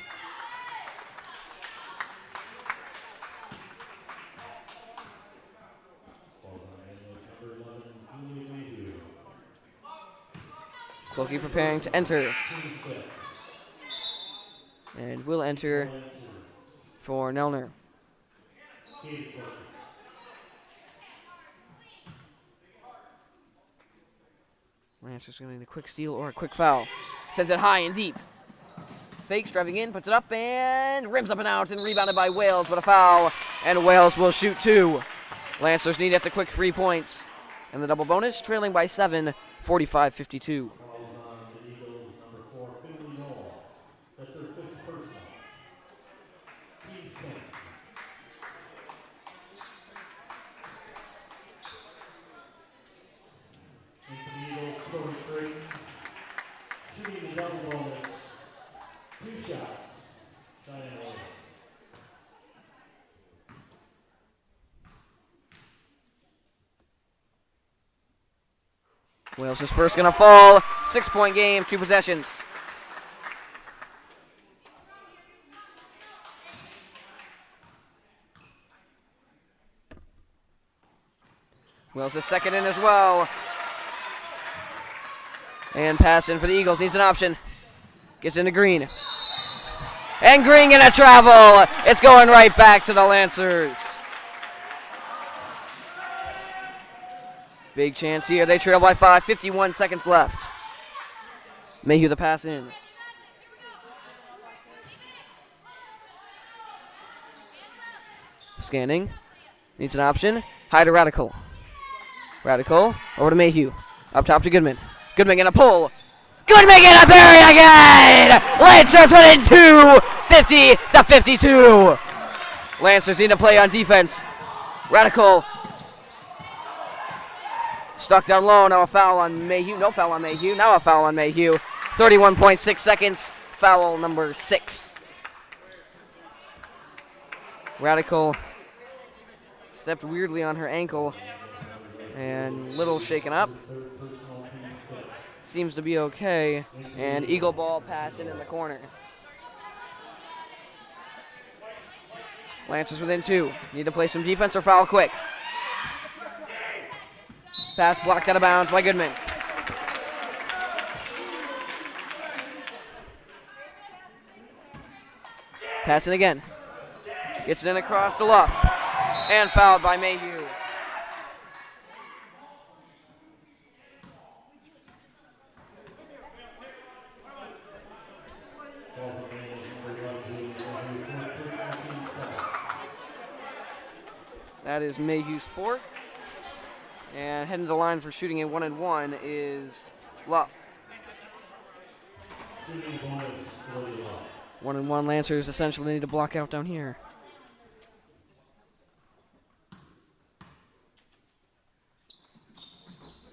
Clokey preparing to enter. And will enter for Nelner. Lancers going to need a quick steal or a quick foul. Sends it high and deep. Fakes, driving in, puts it up and rims up and out and rebounded by Wales, but a foul. And Wales will shoot 2. Lancers need after quick 3 points. And the double bonus, trailing by 7, 45-52. Shooting the double bonus. 2 shots. Diana Williams. Wales is first going to fall. 6-point game, 2 possessions. Wales is second in as well. And pass in for the Eagles. Needs an option. Gets into Green. And Green gonna travel. It's going right back to the Lancers. Big chance here. They trail by 5. 51 seconds left. Mayhew the pass in. Scanning. Needs an option. High to Radical. Radical. Over to Mayhew. Up top to Goodman. Goodman gonna pull. Goodman gonna bury again! Lancers win in 2, 50-52. Lancers need to play on defense. Radical. Stuck down low. Now a foul on Mayhew. No foul on Mayhew. Now a foul on Mayhew. 31.6 seconds. Foul number 6. Radical stepped weirdly on her ankle. And little shaken up. Seems to be okay. And Eagle ball pass in the corner. Lancers within 2. Need to play some defense or foul quick. Pass blocked out of bounds by Goodman. Passing again. Gets it in across the left. And fouled by Mayhew. That is Mayhew's 4th. And heading to the line for shooting a 1-and-1 is Luff. Shooting one is Slowly Luff. 1-and-1 Lancers essentially need to block out down here.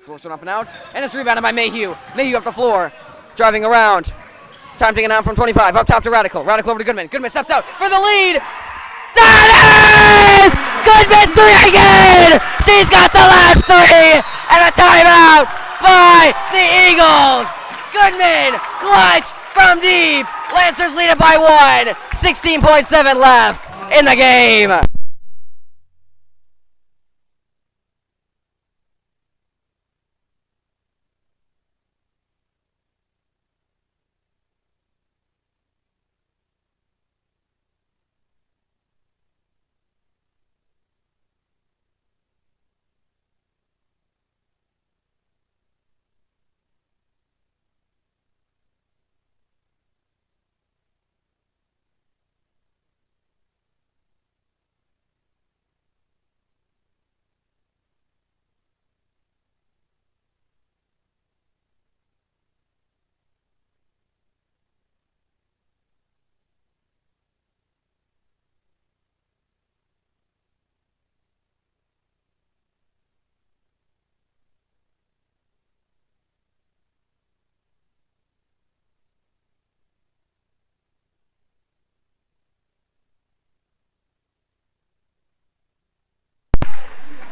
Forced one up and out, and it's rebounded by Mayhew. Mayhew up the floor, driving around. Time taken out from 25, up top to Radical. Radical over to Goodman. Goodman steps out for the lead. That is Goodman 3 again! She's got the last 3, and a timeout by the Eagles. Goodman, clutch from deep. Lancers lead it by 1. 16.7 left in the game.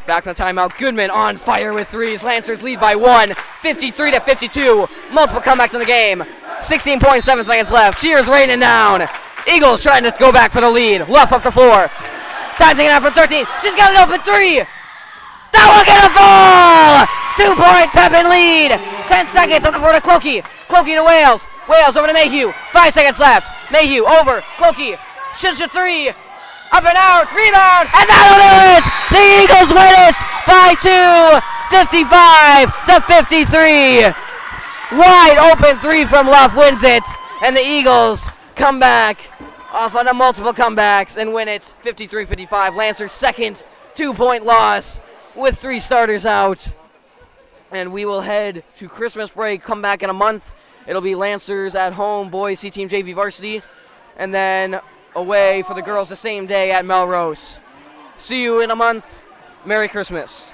Back from the timeout, Goodman on fire with threes. Lancers lead by 1, 53-52. Multiple comebacks in the game. 16.7 seconds left. Cheers raining down. Eagles trying to go back for the lead. Luff up the floor. Time taken out from 13. She's got an open 3. That will get a ball! 2-point Pepin lead. 10 seconds on the floor to Clokey. Clokey to Wales. Wales over to Mayhew. 5 seconds left. Mayhew over. Clokey. Shoots a 3. Up and out, rebound, and that'll do it! The Eagles win it by 2, 55-53. Wide open 3 from Luff wins it, and the Eagles come back off on a multiple comebacks and win it 53-55. Lancers' second 2-point loss with 3 starters out. And we will head to Christmas break, come back in a month. It'll be Lancers at home, boys, C-Team JV varsity, and then away for the girls the same day at Melrose. See you in a month. Merry Christmas.